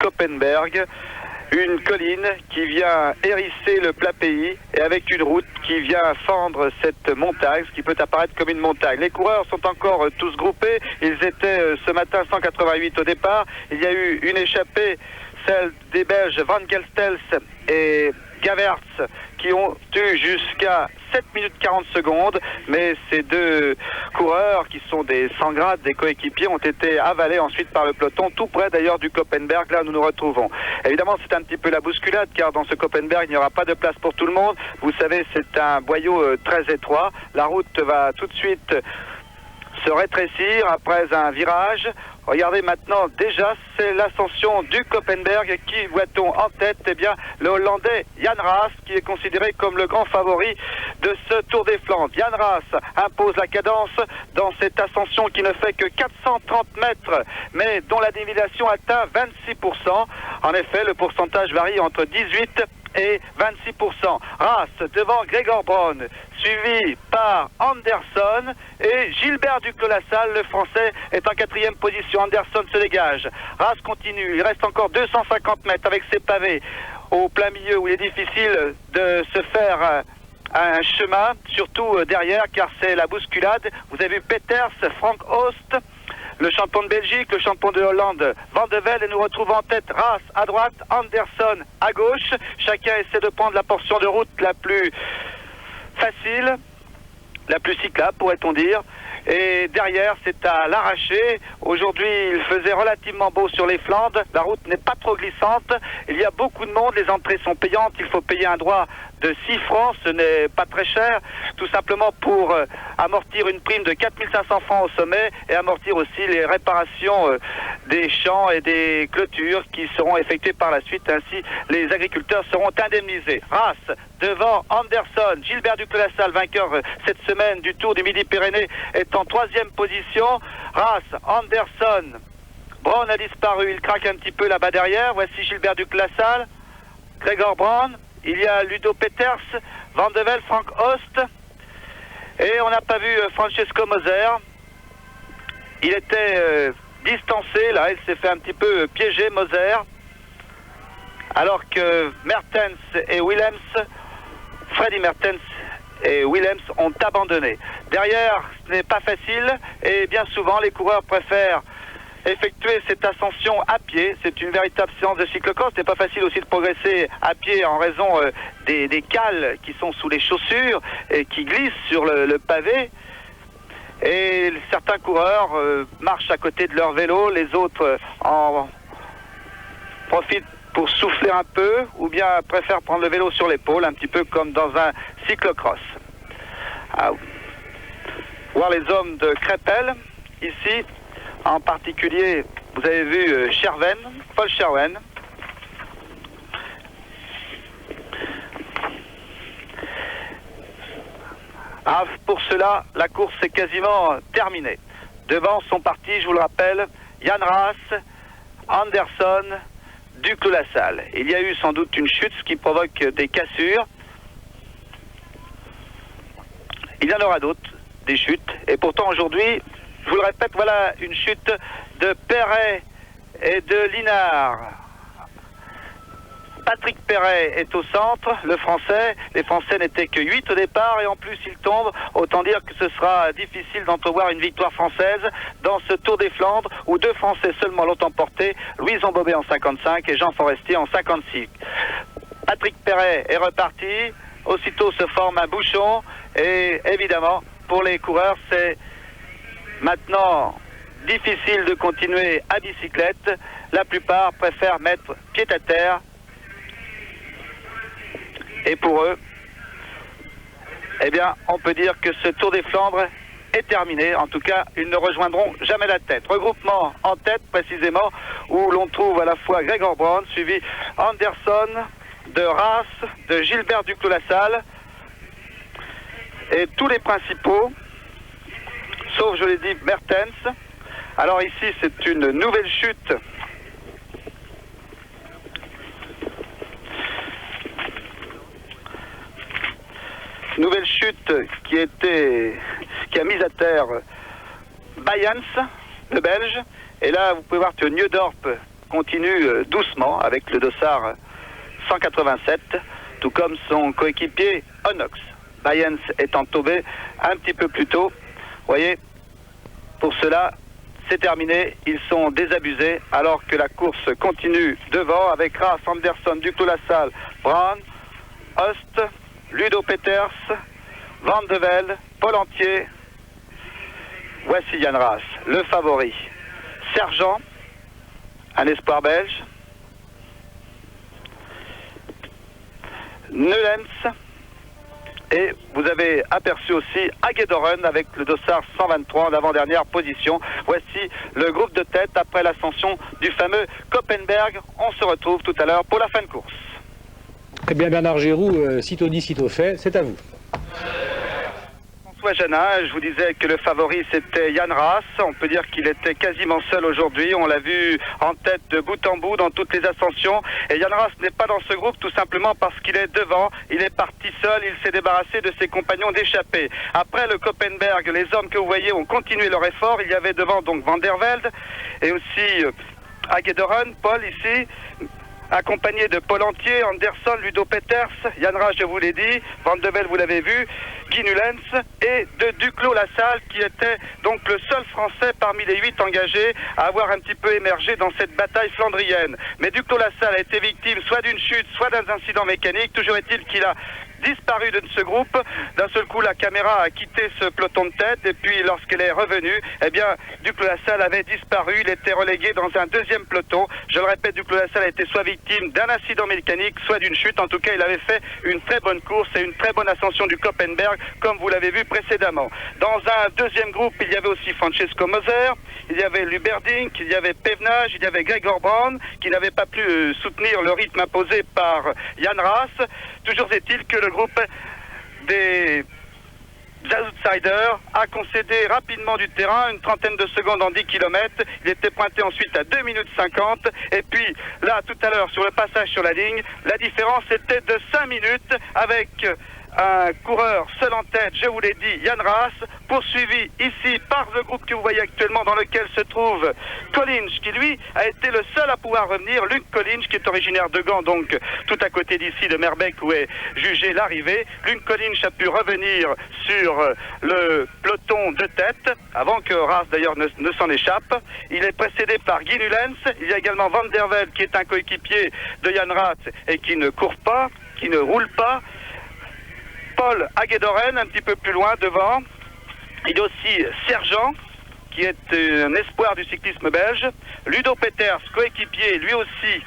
Koppenberg, une colline qui vient hérisser le plat pays et avec une route qui vient fendre cette montagne, ce qui peut apparaître comme une montagne. Les coureurs sont encore tous groupés, ils étaient ce matin 188 au départ, il y a eu une échappée, celle des Belges Van Gelstels et Gavertz qui ont eu jusqu'à 7 minutes 40 secondes, mais ces deux coureurs qui sont des 100 grades, des coéquipiers, ont été avalés ensuite par le peloton, tout près d'ailleurs du Koppenberg, là où nous nous retrouvons. Évidemment, c'est un petit peu la bousculade, car dans ce Koppenberg, il n'y aura pas de place pour tout le monde. Vous savez, c'est un boyau très étroit. La route va tout de suite se rétrécir après un virage. Regardez maintenant, déjà, c'est l'ascension du Koppenberg. Qui voit-on en tête? Eh bien, le Hollandais Jan Raas, qui est considéré comme le grand favori de ce Tour des Flandres. Jan Raas impose la cadence dans cette ascension qui ne fait que 430 mètres, mais dont la déviation atteint 26%. En effet, le pourcentage varie entre 18 et 26%. Raas devant Gregor Braun, suivi par Anderson et Gilbert Duclos-Lassalle, le français, est en 4e position. Anderson se dégage. Raas continue. Il reste encore 250 mètres avec ses pavés au plein milieu où il est difficile de se faire un chemin, surtout derrière, car c'est la bousculade. Vous avez vu Peters, Frank Oost, le champion de Belgique, le champion de Hollande, Van de Velde, et nous retrouvons en tête Raas à droite, Anderson à gauche. Chacun essaie de prendre la portion de route la plus facile, la plus cyclable, pourrait-on dire. Et derrière, c'est à l'arraché. Aujourd'hui, il faisait relativement beau sur les Flandres. La route n'est pas trop glissante. Il y a beaucoup de monde. Les entrées sont payantes. Il faut payer un droit de 6 francs. Ce n'est pas très cher. Tout simplement pour amortir une prime de 4500 francs au sommet et amortir aussi les réparations des champs et des clôtures qui seront effectuées par la suite. Ainsi, les agriculteurs seront indemnisés. Raas devant Anderson. Gilbert Duclos-Lassalle, vainqueur cette semaine du Tour du Midi-Pyrénées, est en 3e position. Raas, Anderson, Braun a disparu, il craque un petit peu là-bas derrière. Voici Gilbert Duclos-Lassalle, Gregor Braun, il y a Ludo Peters, Van de Velde, Frank Oost, et on n'a pas vu Francesco Moser. Il était distancé, là, il s'est fait un petit peu piéger, Moser, alors que Mertens et Willems, Freddy Mertens et Willems ont abandonné. Derrière, ce n'est pas facile et bien souvent les coureurs préfèrent effectuer cette ascension à pied. C'est une véritable séance de cyclocross. Ce n'est pas facile aussi de progresser à pied en raison des cales qui sont sous les chaussures et qui glissent sur le pavé. Et certains coureurs marchent à côté de leur vélo, les autres en profitent pour souffler un peu, ou bien préfèrent prendre le vélo sur l'épaule, un petit peu comme dans un cyclocross. Voir les hommes de Crépel, ici, en particulier, vous avez vu Scherwen, Paul Scherwen. Pour cela, la course est quasiment terminée. Devant sont partis, je vous le rappelle, Jan Raas, Anderson, Duclos-Lassalle. Il y a eu sans doute une chute, ce qui provoque des cassures. Il y en aura d'autres, des chutes. Et pourtant aujourd'hui, je vous le répète, voilà une chute de Perret et de Linard. Patrick Perret est au centre, le français. Les Français n'étaient que 8 au départ et en plus ils tombent. Autant dire que ce sera difficile d'entrevoir une victoire française dans ce Tour des Flandres où 2 Français seulement l'ont emporté, Louison Bobet en 55 et Jean Forestier en 56. Patrick Perret est reparti, aussitôt se forme un bouchon et évidemment pour les coureurs c'est maintenant difficile de continuer à bicyclette. La plupart préfèrent mettre pied à terre. Et pour eux, eh bien, on peut dire que ce Tour des Flandres est terminé. En tout cas, ils ne rejoindront jamais la tête. Regroupement en tête, précisément, où l'on trouve à la fois Gregor Braun, suivi Anderson, de Raas, de Gilbert Duclos-Lassalle, et tous les principaux, sauf, je l'ai dit, Mertens. Alors ici, c'est une nouvelle chute. Nouvelle chute qui a mis à terre Bayans, le Belge. Et là, vous pouvez voir que Nieudorp continue doucement avec le dossard 187, tout comme son coéquipier Onox. Bayens étant tombé un petit peu plus tôt. Vous voyez, pour cela, c'est terminé. Ils sont désabusés alors que la course continue devant avec Raas, Anderson, Duclos-Lassalle, Brown, Host, Ludo Peters, Van de Velde, Pollentier. Voici Jan Raas, le favori. Sergent, un espoir belge. Neulens. Et vous avez aperçu aussi Hagedorn avec le dossard 123 en avant-dernière position. Voici le groupe de tête après l'ascension du fameux Koppenberg. On se retrouve tout à l'heure pour la fin de course. Eh bien Bernard Giroux, sitôt dit, sitôt fait, c'est à vous. François Janin, je vous disais que le favori c'était Jan Raas. On peut dire qu'il était quasiment seul aujourd'hui. On l'a vu en tête de bout en bout dans toutes les ascensions. Et Jan Raas n'est pas dans ce groupe tout simplement parce qu'il est devant. Il est parti seul, il s'est débarrassé de ses compagnons d'échappée. Après le Koppenberg, les hommes que vous voyez ont continué leur effort. Il y avait devant donc Van der Velde et aussi Hagedorn, Paul ici, accompagné de Pollentier, Anderson, Ludo Peters, Jan Raas, je vous l'ai dit, Van de Velde, vous l'avez vu, Guy Nullens et de Duclos-Lassalle qui était donc le seul Français parmi les 8 engagés à avoir un petit peu émergé dans cette bataille flandrienne. Mais Duclos-Lassalle a été victime soit d'une chute, soit d'un incident mécanique. Toujours est-il qu'il a disparu de ce groupe. D'un seul coup, la caméra a quitté ce peloton de tête et puis lorsqu'elle est revenue, eh bien, Duclos-Lassalle avait disparu. Il était relégué dans un deuxième peloton. Je le répète, Duclos-Lassalle a été soit victime d'un incident mécanique, soit d'une chute. En tout cas, il avait fait une très bonne course et une très bonne ascension du Koppenberg, comme vous l'avez vu précédemment. Dans un deuxième groupe, il y avait aussi Francesco Moser, il y avait Luberding, il y avait Pevenage, il y avait Gregor Braun, qui n'avait pas pu soutenir le rythme imposé par Jan Raas. Toujours est-il que le groupe des outsiders a concédé rapidement du terrain, une trentaine de secondes en 10 km. Il était pointé ensuite à 2 minutes 50. Et puis là, tout à l'heure, sur le passage sur la ligne, la différence était de 5 minutes avec un coureur seul en tête, je vous l'ai dit, Jan Raas, poursuivi ici par le groupe que vous voyez actuellement dans lequel se trouve Collins, qui lui a été le seul à pouvoir revenir, Luc Collins, qui est originaire de Gand, donc tout à côté d'ici de Merbeck où est jugée l'arrivée. Luc Collins a pu revenir sur le peloton de tête, avant que Raas d'ailleurs ne s'en échappe. Il est précédé par Guy Nullens, il y a également Van der Velde qui est un coéquipier de Jan Raas et qui ne court pas, qui ne roule pas. Paul Hagedorn, un petit peu plus loin devant. Il y a aussi Sergent, qui est un espoir du cyclisme belge. Ludo Peters, coéquipier, lui aussi,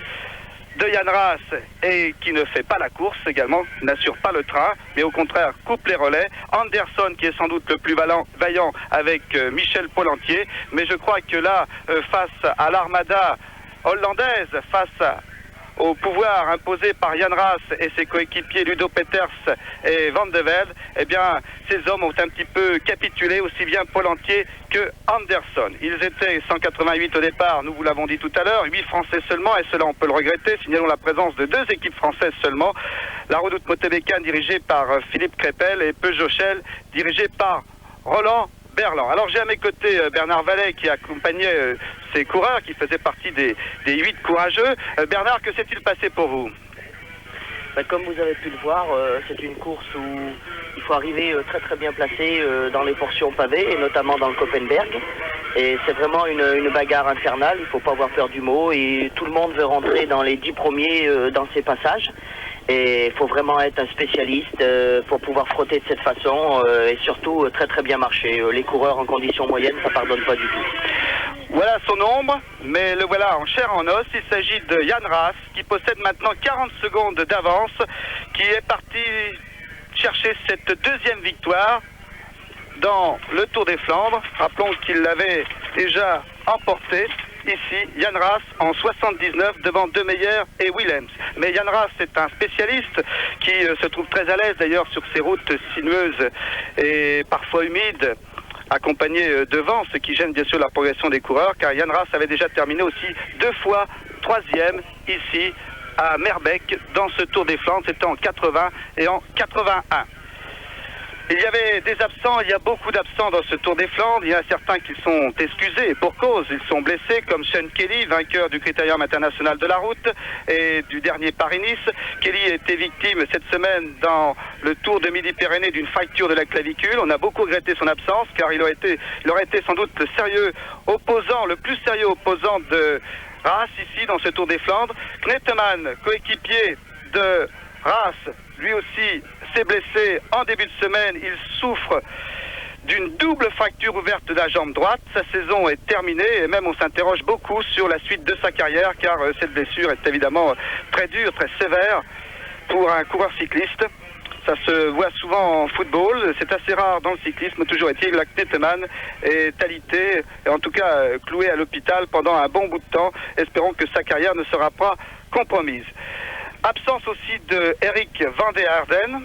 de Jan Raas, et qui ne fait pas la course également, n'assure pas le train, mais au contraire coupe les relais. Anderson, qui est sans doute le plus vaillant avec Michel Pollentier. Mais je crois que là, face à l'armada hollandaise, face au pouvoir imposé par Jan Raas et ses coéquipiers Ludo Peters et Van de Velde, eh bien, ces hommes ont un petit peu capitulé, aussi bien Pollentier que Anderson. Ils étaient 188 au départ, nous vous l'avons dit tout à l'heure, 8 Français seulement, et cela on peut le regretter. Signalons la présence de 2 équipes françaises seulement, la Redoute Motobécane dirigée par Philippe Crépel et Peugeot Shell dirigée par Roland Berland. Alors j'ai à mes côtés Bernard Vallet qui accompagnait ces coureurs, qui faisait partie des 8 courageux. Bernard, que s'est-il passé pour vous? Comme vous avez pu le voir, c'est une course où il faut arriver très bien placé dans les portions pavées, et notamment dans le Koppenberg. Et c'est vraiment une bagarre infernale, il ne faut pas avoir peur du mot, et tout le monde veut rentrer dans les 10 premiers dans ces passages. Et il faut vraiment être un spécialiste pour pouvoir frotter de cette façon et surtout très bien marcher. Les coureurs en conditions moyennes, ça pardonne pas du tout. Voilà son ombre, mais le voilà en chair en os. Il s'agit de Jan Raas qui possède maintenant 40 secondes d'avance, qui est parti chercher cette deuxième victoire dans le Tour des Flandres. Rappelons qu'il l'avait déjà emporté. Ici, Jan Raas en 79 devant De Meyer et Willems. Mais Jan Raas est un spécialiste qui se trouve très à l'aise d'ailleurs sur ces routes sinueuses et parfois humides, accompagné de vent, ce qui gêne bien sûr la progression des coureurs, car Jan Raas avait déjà terminé aussi 2 fois 3e ici à Merbeck dans ce Tour des Flandres. C'était en 80 et en 81. Il y avait des absents, il y a beaucoup d'absents dans ce Tour des Flandres. Il y en a certains qui sont excusés pour cause. Ils sont blessés, comme Sean Kelly, vainqueur du Critérium international de la route et du dernier Paris-Nice. Kelly était victime cette semaine dans le Tour de Midi-Pyrénées d'une fracture de la clavicule. On a beaucoup regretté son absence car il aurait été sans doute le plus sérieux opposant de Raas ici dans ce Tour des Flandres. Knetemann, coéquipier de Raas, lui aussi s'est blessé en début de semaine. Il souffre d'une double fracture ouverte de la jambe droite. Sa saison est terminée et même on s'interroge beaucoup sur la suite de sa carrière car cette blessure est évidemment très dure, très sévère pour un coureur cycliste. Ça se voit souvent en football, c'est assez rare dans le cyclisme. Toujours est-il que Knetemann est alité, et en tout cas cloué à l'hôpital pendant un bon bout de temps. Espérons que sa carrière ne sera pas compromise. Absence aussi de Eric van der Aerden,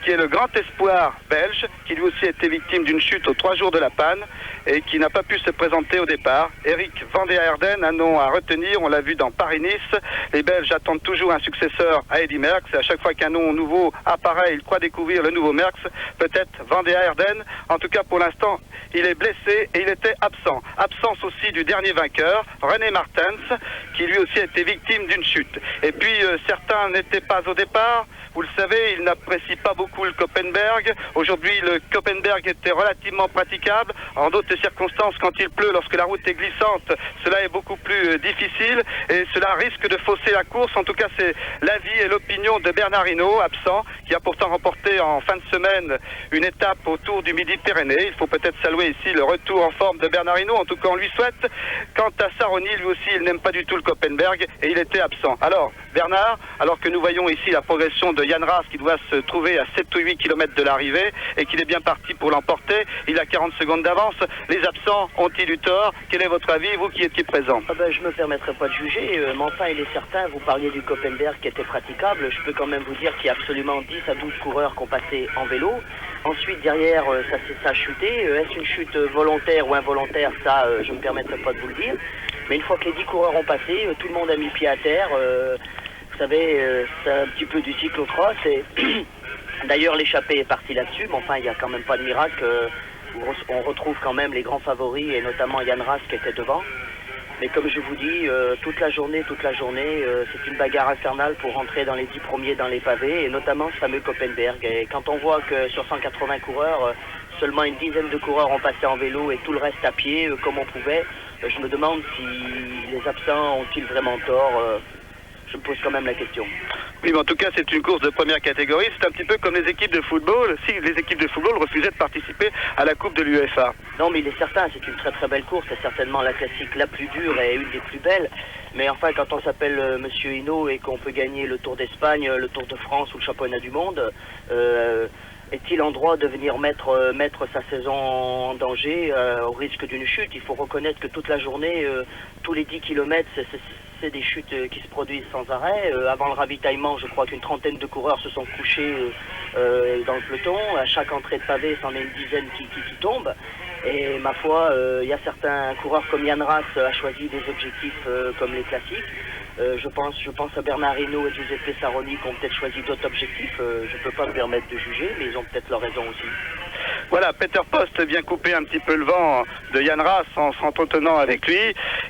qui est le grand espoir belge, qui lui aussi a été victime d'une chute aux 3 jours de la panne et qui n'a pas pu se présenter au départ. Eric van der Aerden, un nom à retenir, on l'a vu dans Paris-Nice. Les Belges attendent toujours un successeur à Eddy Merckx. À chaque fois qu'un nom nouveau apparaît, ils croient découvrir le nouveau Merckx, peut-être van der Aerden. En tout cas, pour l'instant, il est blessé et il était absent. Absence aussi du dernier vainqueur, René Martens, qui lui aussi a été victime d'une chute. Et puis, certains n'étaient pas au départ. Vous le savez, il n'apprécie pas beaucoup le Koppenberg. Aujourd'hui, le Koppenberg était relativement praticable. En d'autres circonstances, quand il pleut, lorsque la route est glissante, cela est beaucoup plus difficile et cela risque de fausser la course. En tout cas, c'est l'avis et l'opinion de Bernard Hinault, absent, qui a pourtant remporté en fin de semaine une étape au Tour du Midi-Pyrénées. Il faut peut-être saluer ici le retour en forme de Bernard Hinault. En tout cas, on lui souhaite. Quant à Saroni, lui aussi, il n'aime pas du tout le Koppenberg et il était absent. Alors, Bernard, alors que nous voyons ici la progression de Jan Raas qui doit se trouver à 7 ou 8 km de l'arrivée et qu'il est bien parti pour l'emporter, il a 40 secondes d'avance. Les absents ont-ils eu tort? Quel est votre avis, vous qui étiez présent? Je ne me permettrai pas de juger, mais enfin il est certain, vous parliez du Koppenberg qui était praticable, je peux quand même vous dire qu'il y a absolument 10 à 12 coureurs qui ont passé en vélo. Ensuite derrière ça a chuté, est-ce une chute volontaire ou involontaire, ça je ne me permettrai pas de vous le dire. Mais une fois que les 10 coureurs ont passé, tout le monde a mis pied à terre. Vous savez, c'est un petit peu du cyclocross et d'ailleurs l'échappée est partie là-dessus, mais enfin il n'y a quand même pas de miracle. On retrouve quand même les grands favoris et notamment Jan Raas qui était devant. Mais comme je vous dis, toute la journée, c'est une bagarre infernale pour rentrer dans les 10 premiers dans les pavés et notamment ce fameux Koppenberg. Et quand on voit que sur 180 coureurs, seulement une dizaine de coureurs ont passé en vélo et tout le reste à pied comme on pouvait, je me demande si les absents ont-ils vraiment tort. Je me pose quand même la question. Oui, mais en tout cas, c'est une course de première catégorie. C'est un petit peu comme les équipes de football. Si les équipes de football refusaient de participer à la Coupe de l'UEFA. Non, mais il est certain, c'est une très très belle course. C'est certainement la classique la plus dure et une des plus belles. Mais enfin, quand on s'appelle Monsieur Hinault et qu'on peut gagner le Tour d'Espagne, le Tour de France ou le Championnat du Monde, est-il en droit de venir mettre sa saison en danger au risque d'une chute? Il faut reconnaître que toute la journée, tous les 10 km, c'est des chutes qui se produisent sans arrêt. Avant le ravitaillement, je crois qu'une trentaine de coureurs se sont couchés dans le peloton. À chaque entrée de pavé, c'en est une dizaine qui tombent. Et ma foi, il y a certains coureurs comme Jan Raas a choisi des objectifs comme les classiques. Je pense à Bernard Hinault et Giuseppe Saroni qui ont peut-être choisi d'autres objectifs. Je ne peux pas me permettre de juger, mais ils ont peut-être leur raison aussi. Voilà, Peter Post vient couper un petit peu le vent de Jan Raas en s'entretenant avec lui.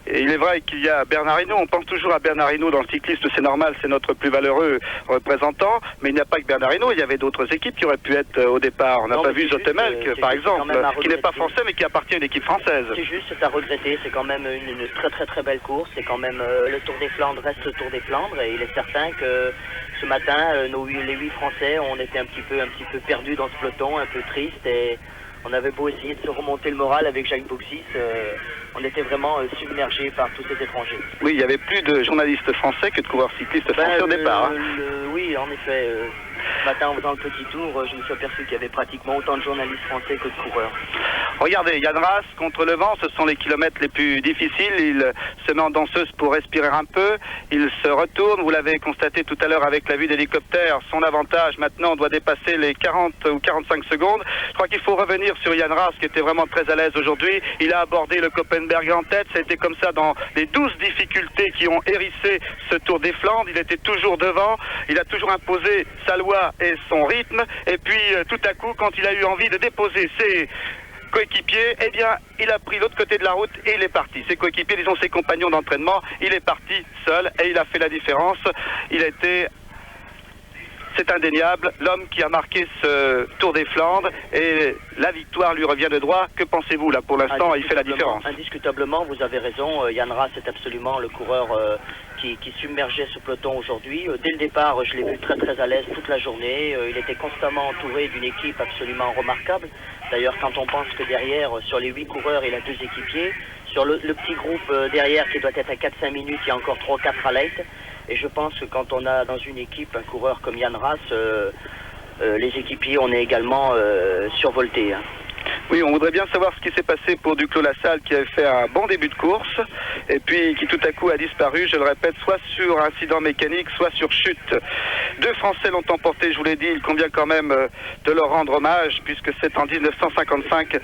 Et il est vrai qu'il y a Bernard Hinault, on pense toujours à Bernard Hinault dans le cyclisme, c'est normal, c'est notre plus valeureux représentant, mais il n'y a pas que Bernard Hinault, il y avait d'autres équipes qui auraient pu être au départ. On n'a pas vu Zotemelk, par exemple, qui n'est pas français mais qui appartient à une équipe française. C'est juste, c'est à regretter, c'est quand même une très très très belle course, c'est quand même le Tour des Flandres reste le Tour des Flandres et il est certain que ce matin, les 8 Français, on était un petit peu perdus dans ce peloton, un peu triste et on avait beau essayer de se remonter le moral avec Jacques Bouxis, on était vraiment submergés par tous ces étrangers. Oui, il y avait plus de journalistes français que de coureurs cyclistes français au départ. Oui, en effet. Ce matin, en faisant le petit tour, je me suis aperçu qu'il y avait pratiquement autant de journalistes français que de coureurs. Regardez, Jan Raas contre le vent, ce sont les kilomètres les plus difficiles. Il se met en danseuse pour respirer un peu. Il se retourne, vous l'avez constaté tout à l'heure avec la vue d'hélicoptère. Son avantage maintenant doit dépasser les 40 ou 45 secondes. Je crois qu'il faut revenir sur Jan Raas qui était vraiment très à l'aise aujourd'hui. Il a abordé le Koppenberg en tête. Ça a été comme ça dans les 12 difficultés qui ont hérissé ce Tour des Flandres. Il était toujours devant. Il a toujours imposé sa loi poids et son rythme. Et puis tout à coup, quand il a eu envie de déposer ses coéquipiers, eh bien, il a pris l'autre côté de la route et il est parti. Ses coéquipiers, disons ses compagnons d'entraînement, il est parti seul et il a fait la différence. Il a été... C'est indéniable, l'homme qui a marqué ce Tour des Flandres et la victoire lui revient de droit. Que pensez-vous là pour l'instant? Il fait la différence. Indiscutablement, vous avez raison. Jan Raas est absolument le coureur qui submergeait ce peloton aujourd'hui. Dès le départ, je l'ai vu très très à l'aise toute la journée. Il était constamment entouré d'une équipe absolument remarquable. D'ailleurs, quand on pense que derrière, sur les 8 coureurs, il a 2 équipiers. Sur le petit groupe derrière qui doit être à 4-5 minutes, il y a encore 3 ou 4 à l'aide. Et je pense que quand on a dans une équipe un coureur comme Jan Raas, les équipiers, on est également survoltés. Hein. Oui, on voudrait bien savoir ce qui s'est passé pour Duclos-Lassalle qui avait fait un bon début de course et puis qui tout à coup a disparu, je le répète, soit sur incident mécanique, soit sur chute. 2 Français l'ont emporté, je vous l'ai dit, il convient quand même de leur rendre hommage puisque c'est en 1955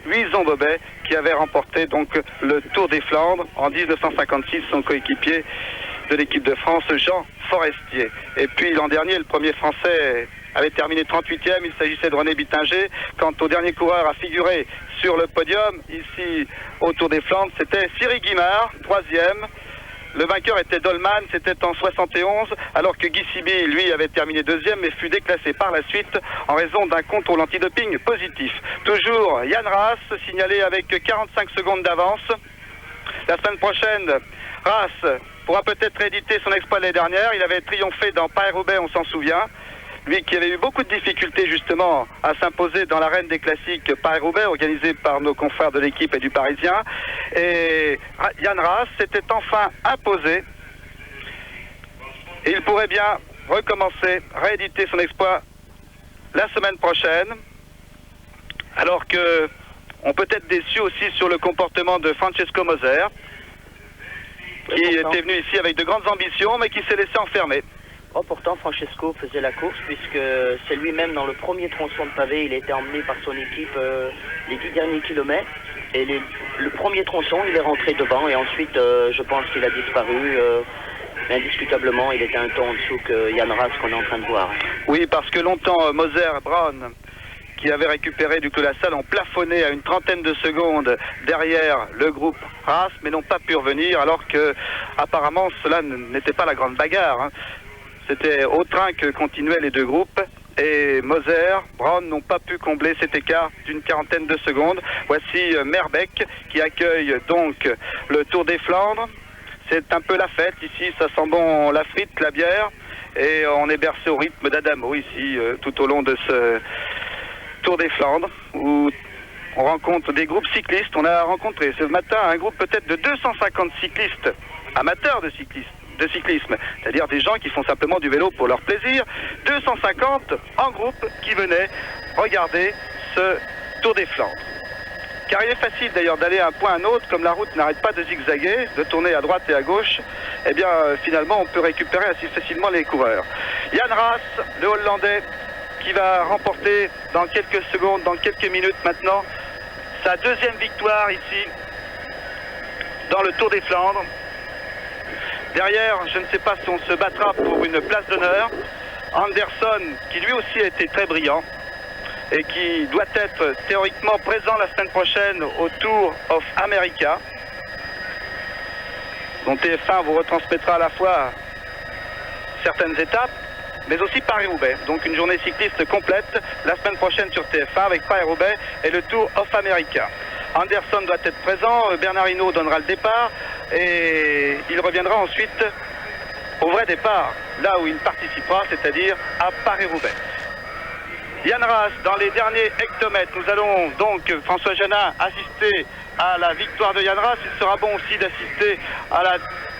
Huizon Bobet qui avait remporté donc le Tour des Flandres. En 1956, son coéquipier de l'équipe de France, Jean Forestier. Et puis l'an dernier, le premier Français avait terminé 38e, il s'agissait de René Bittinger. Quant au dernier coureur à figurer sur le podium, ici au Tour des Flandres, c'était Cyril Guimard, 3e. Le vainqueur était Dolman, c'était en 71, alors que Guy Siby, lui, avait terminé 2e, mais fut déclassé par la suite en raison d'un contrôle antidoping positif. Toujours Jan Raas, signalé avec 45 secondes d'avance. La semaine prochaine, Raas pourra peut-être rééditer son exploit l'année dernière. Il avait triomphé dans Paris-Roubaix, on s'en souvient. Lui qui avait eu beaucoup de difficultés justement à s'imposer dans l'arène des classiques Paris-Roubaix, organisée par nos confrères de l'équipe et du Parisien. Et Jan Raas s'était enfin imposé. Et il pourrait bien recommencer, rééditer son exploit la semaine prochaine. Alors que on peut être déçu aussi sur le comportement de Francesco Moser, qui était venu ici avec de grandes ambitions, mais qui s'est laissé enfermer. Oh, pourtant, Francesco faisait la course, puisque c'est lui-même dans le premier tronçon de pavé, il a été emmené par son équipe les 10 derniers kilomètres. Et le premier tronçon, il est rentré devant, et ensuite, je pense qu'il a disparu. Mais indiscutablement, il était un ton en dessous que Jan Raas qu'on est en train de voir. Oui, parce que longtemps, Moser, Brown, qui avait récupéré Duclos-Lassalle, ont plafonné à une trentaine de secondes derrière le groupe Raas, mais n'ont pas pu revenir, alors que apparemment cela n'était pas la grande bagarre. Hein. C'était au train que continuaient les 2 groupes, et Moser, Brown n'ont pas pu combler cet écart d'une quarantaine de secondes. Voici Merbeck qui accueille donc le Tour des Flandres. C'est un peu la fête ici, ça sent bon la frite, la bière, et on est bercé au rythme d'Adamo ici, tout au long de ce Tour des Flandres, où on rencontre des groupes cyclistes. On a rencontré ce matin un groupe peut-être de 250 cyclistes, amateurs de cyclisme, c'est-à-dire des gens qui font simplement du vélo pour leur plaisir. 250 en groupe qui venaient regarder ce Tour des Flandres. Car il est facile d'ailleurs d'aller à un point à un autre, comme la route n'arrête pas de zigzaguer, de tourner à droite et à gauche, eh bien finalement on peut récupérer assez facilement les coureurs. Jan Raas, le Hollandais, qui va remporter dans quelques secondes, dans quelques minutes maintenant, sa 2e victoire ici dans le Tour des Flandres. Derrière, je ne sais pas si on se battra pour une place d'honneur. Anderson, qui lui aussi a été très brillant et qui doit être théoriquement présent la semaine prochaine au Tour of America, dont TF1 vous retransmettra à la fois certaines étapes, mais aussi Paris-Roubaix. Donc une journée cycliste complète la semaine prochaine sur TF1 avec Paris-Roubaix et le Tour of America. Anderson doit être présent, Bernard Hinault donnera le départ et il reviendra ensuite au vrai départ, là où il participera, c'est-à-dire à Paris-Roubaix. Jan Raas, dans les derniers hectomètres, nous allons donc, François Janin, assister à la victoire de Jan Raas. Il sera bon aussi d'assister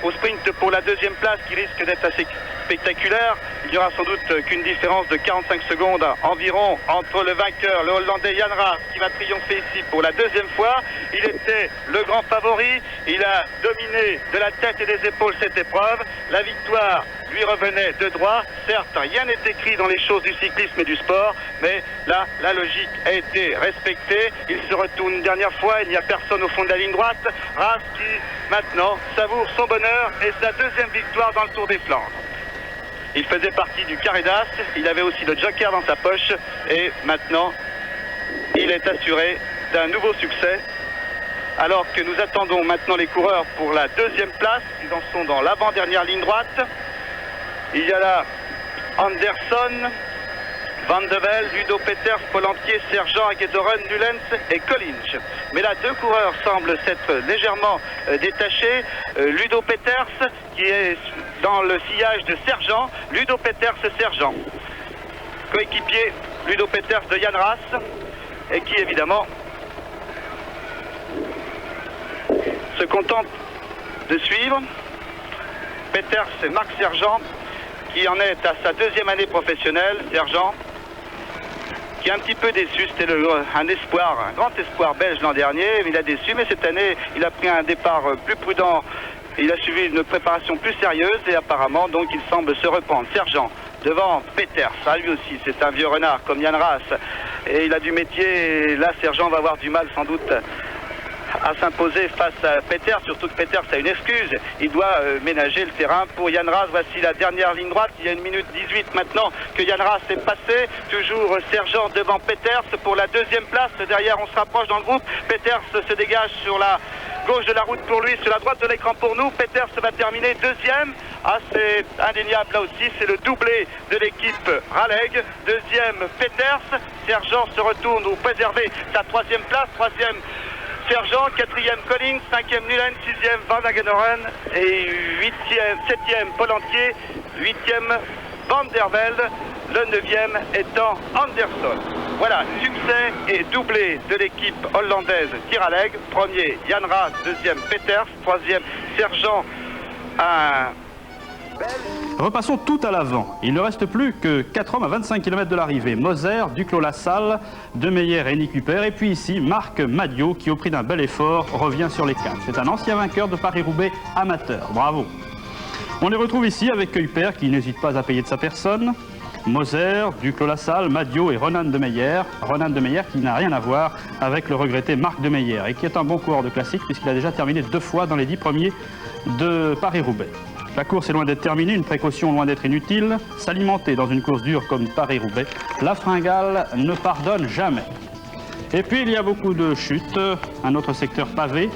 au sprint pour la 2e place qui risque d'être assez spectaculaire. Il n'y aura sans doute qu'une différence de 45 secondes environ entre le vainqueur, le Hollandais Jan Raas, qui va triompher ici pour la 2e fois. Il était le grand favori, il a dominé de la tête et des épaules cette épreuve. La victoire lui revenait de droit. Certes, rien n'est écrit dans les choses du cyclisme et du sport, mais là, la logique a été respectée. Il se retourne une dernière fois, il n'y a personne au fond de la ligne droite. Raas qui, maintenant, savoure son bonheur et sa 2e victoire dans le Tour des Flandres. Il faisait partie du carré d'as, il avait aussi le joker dans sa poche et maintenant il est assuré d'un nouveau succès. Alors que nous attendons maintenant les coureurs pour la deuxième place, ils en sont dans l'avant-dernière ligne droite. Il y a là Anderson, Van de Velde, Ludo Peters, Polantier, Sergent, Aguedoren, Nulens et Collins. Mais là, deux coureurs semblent s'être légèrement détachés. Ludo Peters qui est dans le sillage de Sergent. Ludo Peters, Sergent. Coéquipier Ludo Peters de Jan Raas et qui évidemment se contente de suivre. Peters et Marc Sergent qui en est à sa deuxième année professionnelle. Sergent qui est un petit peu déçu, c'était un espoir, un grand espoir belge l'an dernier, il a déçu, mais cette année il a pris un départ plus prudent, il a suivi une préparation plus sérieuse et apparemment donc il semble se reprendre. Sergent devant Peters, lui aussi c'est un vieux renard comme Jan Raas et il a du métier, et là Sergent va avoir du mal sans doute à s'imposer face à Peters, surtout que Peters a une excuse, il doit ménager le terrain pour Jan Raas. Voici la dernière ligne droite, il y a 1 minute 18 maintenant que Jan Raas est passé, toujours Sergent devant Peters pour la deuxième place, derrière on se rapproche dans le groupe, Peters se dégage sur la gauche de la route pour lui, sur la droite de l'écran pour nous, Peters va terminer deuxième, c'est indéniable là aussi, c'est le doublé de l'équipe Raleg, deuxième Peters, Sergent se retourne pour préserver sa troisième place, troisième Sergent, quatrième Collins, cinquième Nulens, sixième Van Aguenoren et septième Polantier, huitième Van der Velde, le neuvième étant Anderson. Voilà, succès et doublé de l'équipe hollandaise Tiraleg. Premier Jan Raas, deuxième Peters, troisième Sergent, Repassons tout à l'avant. Il ne reste plus que 4 hommes à 25 km de l'arrivée. Moser, Duclos-Lassalle, De Meyer et Nick Huppert. Et puis ici, Marc Madiot, qui au prix d'un bel effort, revient sur les 4. C'est un ancien vainqueur de Paris-Roubaix amateur. Bravo. On les retrouve ici avec Huppert, qui n'hésite pas à payer de sa personne. Moser, Duclos-Lassalle, Madiot et Ronan De Meyer. Ronan De Meyer qui n'a rien à voir avec le regretté Marc De Meyer et qui est un bon coureur de classique puisqu'il a déjà terminé 2 fois dans les 10 premiers de Paris-Roubaix. La course est loin d'être terminée, une précaution loin d'être inutile. S'alimenter dans une course dure comme Paris-Roubaix, la fringale ne pardonne jamais. Et puis il y a beaucoup de chutes, un autre secteur pavé.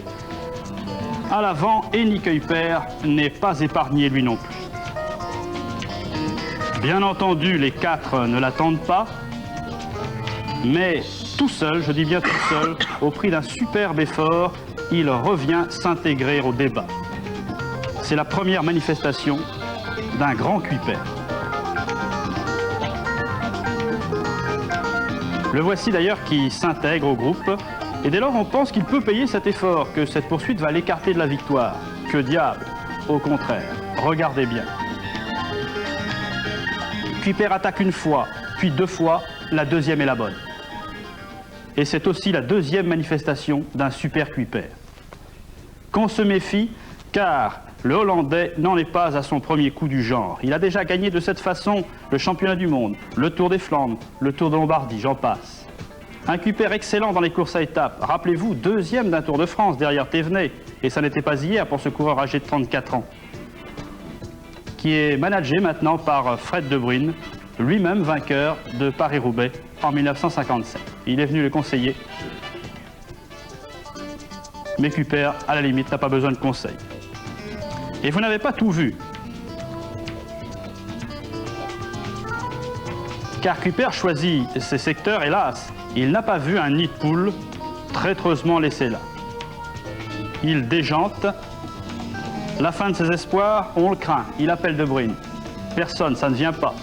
À l'avant, et Nick Huppert n'est pas épargné lui non plus. Bien entendu, les 4 ne l'attendent pas, mais tout seul, je dis bien tout seul, au prix d'un superbe effort, il revient s'intégrer au débat. C'est la première manifestation d'un grand Huppert. Le voici d'ailleurs qui s'intègre au groupe. Et dès lors, on pense qu'il peut payer cet effort, que cette poursuite va l'écarter de la victoire. Que diable! Au contraire, regardez bien. Huppert attaque une fois, puis 2 fois, la deuxième est la bonne. Et c'est aussi la deuxième manifestation d'un super Huppert. Qu'on se méfie, car le Hollandais n'en est pas à son premier coup du genre. Il a déjà gagné de cette façon le championnat du monde, le Tour des Flandres, le Tour de Lombardie, j'en passe. Un Huppert excellent dans les courses à étapes. Rappelez-vous, 2e d'un Tour de France derrière Thévenet. Et ça n'était pas hier pour ce coureur âgé de 34 ans. Qui est managé maintenant par Fred De Bruyne, lui-même vainqueur de Paris-Roubaix en 1957. Il est venu le conseiller. Mais Huppert, à la limite, n'a pas besoin de conseil. Et vous n'avez pas tout vu. Car Huppert choisit ses secteurs, hélas. Il n'a pas vu un nid de poule traîtreusement laissé là. Il déjante. La fin de ses espoirs, on le craint. Il appelle De Bruyne. Personne, ça ne vient pas.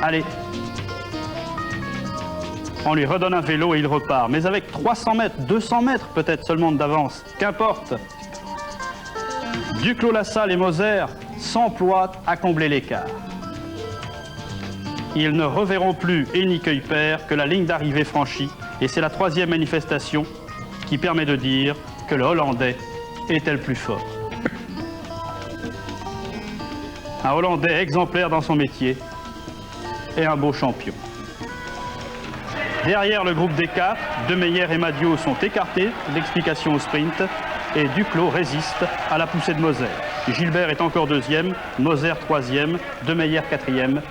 Allez. On lui redonne un vélo et il repart. Mais avec 300 mètres, 200 mètres peut-être seulement d'avance. Qu'importe. Duclos-Lassalle et Moser s'emploient à combler l'écart. Ils ne reverront plus Nick Huppert que la ligne d'arrivée franchie. Et c'est la 3e manifestation qui permet de dire que le Hollandais était le plus fort. Un Hollandais exemplaire dans son métier et un beau champion. Derrière le groupe des 4, De Meyer et Madiot sont écartés. L'explication au sprint. et Duclos résiste à la poussée de Moser. Gilbert est encore deuxième, Moser troisième, De Meyer quatrième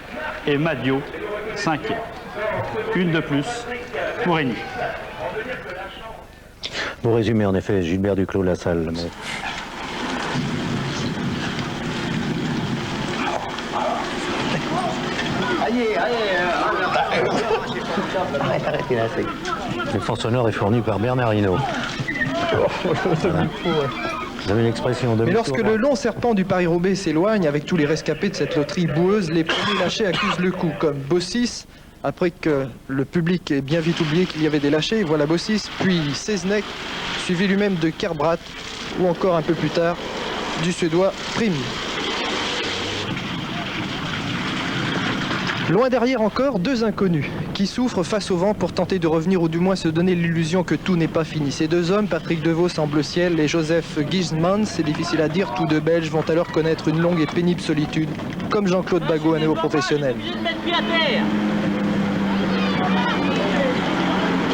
et Madio cinquième. Une de plus pour Eni. Beau résumé en effet, Gilbert Duclos, la salle. Mais... Le fond sonore est fourni par Bernard Hinault. Voilà. Vous avez l'expression de... Mais lorsque le long serpent du Paris-Roubaix s'éloigne avec tous les rescapés de cette loterie boueuse, les premiers lâchés accusent le coup, comme Bossis, après que le public ait bien vite oublié qu'il y avait des lâchés, voilà Bossis, puis Seznec, suivi lui-même de Kerbrat, ou encore un peu plus tard, du Suédois Prim. Loin derrière encore, deux inconnus qui souffrent face au vent pour tenter de revenir ou du moins se donner l'illusion que tout n'est pas fini. Ces deux hommes, Patrick Devos en bleu ciel et Joseph Giesmans, c'est difficile à dire, tous deux Belges, vont alors connaître une longue et pénible solitude, comme Jean-Claude Bagot, un néo-professionnel.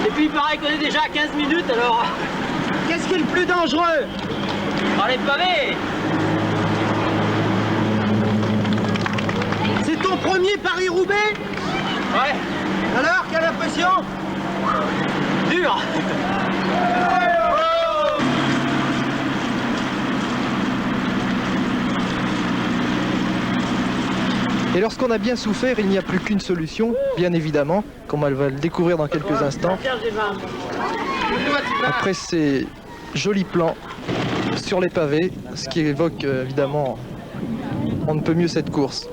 Et puis il paraît qu'on est déjà à 15 minutes alors. Qu'est-ce qui est le plus dangereux? Oh, les pavés. C'est ton premier Paris-Roubaix? Ouais. Alors, quelle impression? Dur. Et lorsqu'on a bien souffert, il n'y a plus qu'une solution, bien évidemment, comme elle va le découvrir dans quelques instants. Après ces jolis plans sur les pavés, ce qui évoque évidemment, on ne peut mieux cette course.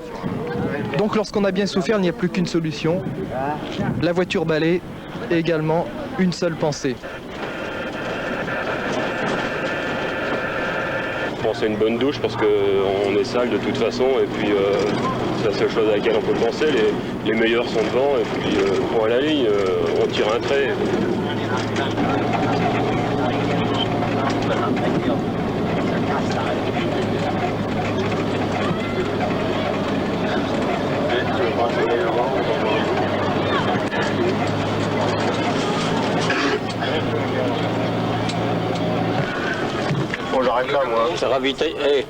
Donc lorsqu'on a bien souffert, il n'y a plus qu'une solution, la voiture balai et également une seule pensée. Bon, c'est une bonne douche parce qu'on est sale de toute façon et puis c'est la seule chose à laquelle on peut penser. Les meilleurs sont devant et puis pour à la ligne, on tire un trait. Bon, j'arrête là, moi. Ça va vite. Hey.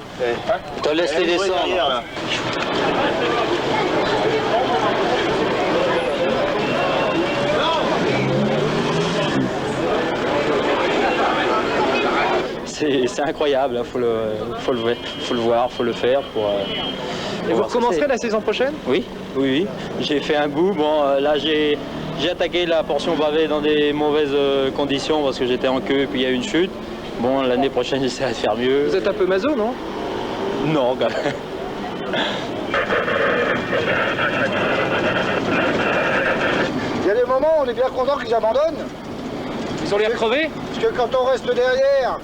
Te laisse les descendre. C'est incroyable, faut le voir, faut le faire pour... Et vous recommencerez la saison prochaine? Oui. J'ai fait un bout. Bon, là j'ai attaqué la portion pavée dans des mauvaises conditions parce que j'étais en queue et puis il y a eu une chute. Bon, l'année prochaine j'essaierai de faire mieux. Vous êtes un peu maso, non? Non, quand même. Il y a des moments où on est bien content qu'ils abandonnent. Ils ont l'air crevés? Parce que quand on reste derrière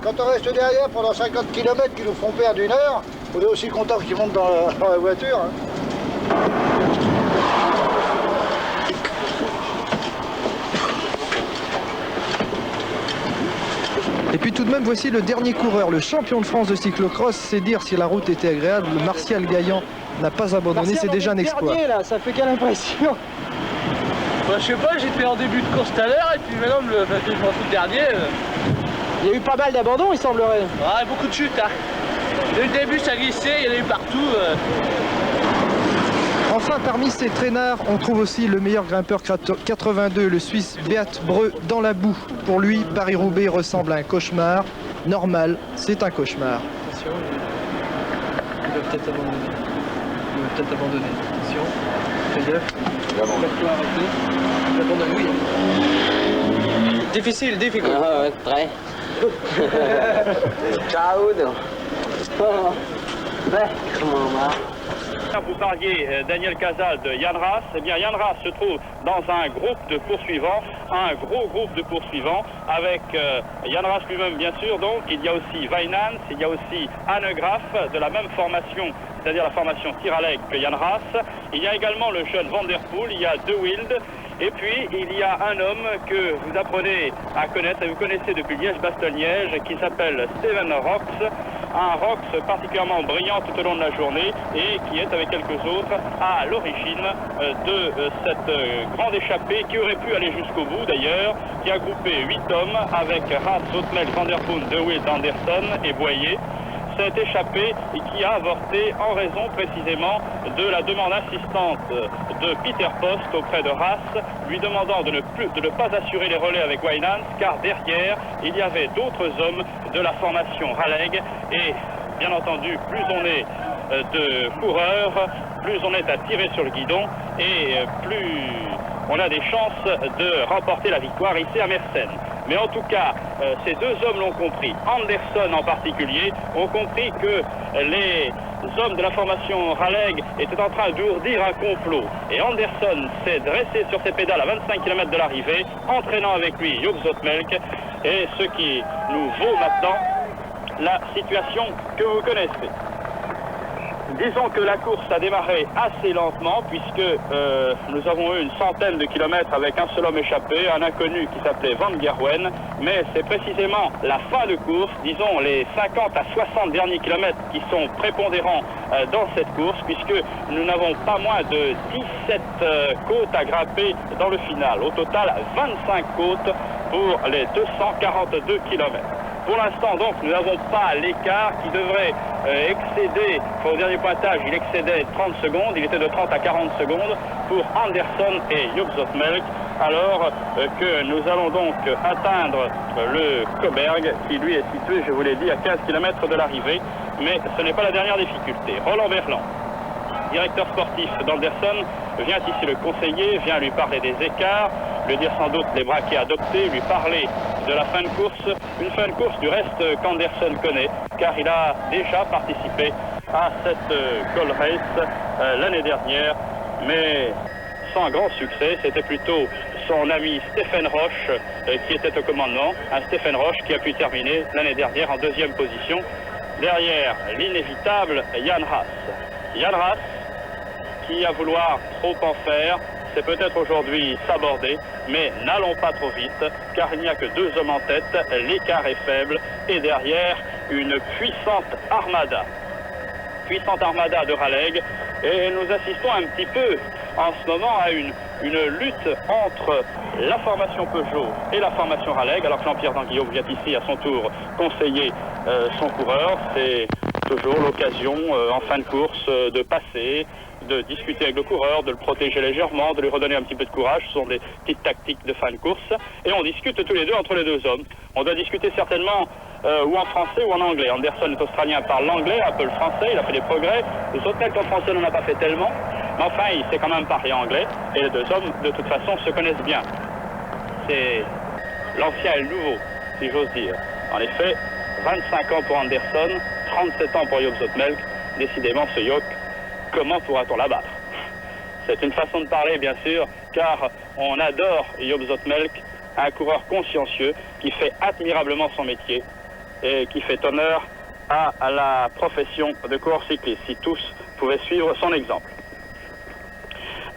pendant 50 km qui nous font perdre 1 heure, on est aussi content qu'ils montent dans la voiture. Hein. Et puis tout de même, voici le dernier coureur, le champion de France de cyclocross. C'est dire si la route était agréable. Le Martial Gaillan n'a pas abandonné, c'est déjà un exploit. Dernier, là, ça fait quelle impression? Bah, je sais pas, j'étais en début de course tout à l'heure et puis maintenant je m'en fous dernier. Il y a eu pas mal d'abandons, il semblerait. Ouais, beaucoup de chutes. Hein. Dès le début, ça glissait, il y en a eu partout. Enfin, parmi ces traînards, on trouve aussi le meilleur grimpeur 82, le Suisse Beat Breu dans la boue. Pour lui, Paris-Roubaix ressemble à un cauchemar. Normal, c'est un cauchemar. Attention, il va peut-être abandonner. Attention, fais gaffe. Faites-toi arrêter. Il abandonne, oui. Difficile. Ah ouais, très. Ciao. Vous parliez, Daniel Casal, de Jan Raas. Eh bien, Jan Raas se trouve dans un groupe de poursuivants, un gros groupe de poursuivants, avec Jan Raas lui-même, bien sûr. Donc, il y a aussi Wijnans, il y a aussi Anne Graf, de la même formation, c'est-à-dire la formation Tiralec que Jan Raas. Il y a également le jeune Van der Poel, il y a De Wilde. Et puis, il y a un homme que vous apprenez à connaître, et vous connaissez depuis Liège-Bastogne-Liège, qui s'appelle Steven Rocks. un Rox particulièrement brillant tout au long de la journée et qui est avec quelques autres à l'origine de cette grande échappée qui aurait pu aller jusqu'au bout d'ailleurs, qui a groupé 8 hommes avec Haas, Zoutmel, Van der Poel, De Wild, Anderson et Boyer. Cette échappée qui a avorté en raison précisément de la demande insistante de Peter Post auprès de Haas, lui demandant de ne pas assurer les relais avec Wijnands, car derrière il y avait d'autres hommes de la formation Raleigh et bien entendu plus on est de coureurs, plus on est à tirer sur le guidon et plus on a des chances de remporter la victoire ici à Mersenne. Mais en tout cas, ces deux hommes l'ont compris. Anderson en particulier ont compris que les hommes de la formation Raleigh étaient en train d'ourdir un complot. Et Anderson s'est dressé sur ses pédales à 25 km de l'arrivée, entraînant avec lui Joop Zoutmelk, et ce qui nous vaut maintenant la situation que vous connaissez. Disons que la course a démarré assez lentement puisque nous avons eu une centaine de kilomètres avec un seul homme échappé, un inconnu qui s'appelait Van Gerwen, mais c'est précisément la fin de course, disons les 50 à 60 derniers kilomètres qui sont prépondérants dans cette course puisque nous n'avons pas moins de 17 côtes à grimper dans le final. Au total, 25 côtes pour les 242 kilomètres. Pour l'instant, donc, nous n'avons pas l'écart qui devrait excéder, au dernier pointage, il excédait 30 secondes, il était de 30 à 40 secondes pour Anderson et Joop Zoutmelk, alors que nous allons donc atteindre le Koberg, qui lui est situé, je vous l'ai dit, à 15 km de l'arrivée, mais ce n'est pas la dernière difficulté. Roland Berland, directeur sportif d'Anderson, vient ici le conseiller, vient lui parler des écarts, lui dire sans doute les braquets adoptés, lui parler de la fin de course, une fin de course du reste qu'Anderson connaît, car il a déjà participé à cette Col Race l'année dernière, mais sans grand succès. C'était plutôt son ami Stephen Roche qui était au commandement, un Stephen Roche qui a pu terminer l'année dernière en deuxième position, derrière l'inévitable Jan Haas. Jan Haas, qui à vouloir trop en faire, c'est peut-être aujourd'hui s'aborder, mais n'allons pas trop vite, car il n'y a que deux hommes en tête, l'écart est faible, et derrière, une puissante armada de Raleigh, et nous assistons un petit peu en ce moment à une lutte entre la formation Peugeot et la formation Raleigh, alors que Jean-Pierre Danguillaume vient ici à son tour conseiller son coureur. C'est toujours l'occasion en fin de course de passer, de discuter avec le coureur, de le protéger légèrement, de lui redonner un petit peu de courage. Ce sont des petites tactiques de fin de course. Et on discute tous les deux entre les deux hommes. On doit discuter certainement ou en français ou en anglais. Anderson est australien, parle l'anglais, un peu le français, il a fait des progrès. Zoutmelk en français n'en a pas fait tellement. Mais enfin, il sait quand même parler anglais. Et les deux hommes, de toute façon, se connaissent bien. C'est l'ancien et le nouveau, si j'ose dire. En effet, 25 ans pour Anderson, 37 ans pour Joop Zoutmelk. Décidément, ce yoke, comment pourra-t-on l'abattre? C'est une façon de parler, bien sûr, car on adore Joop Zoutmelk, un coureur consciencieux qui fait admirablement son métier et qui fait honneur à la profession de coureur cycliste, si tous pouvaient suivre son exemple.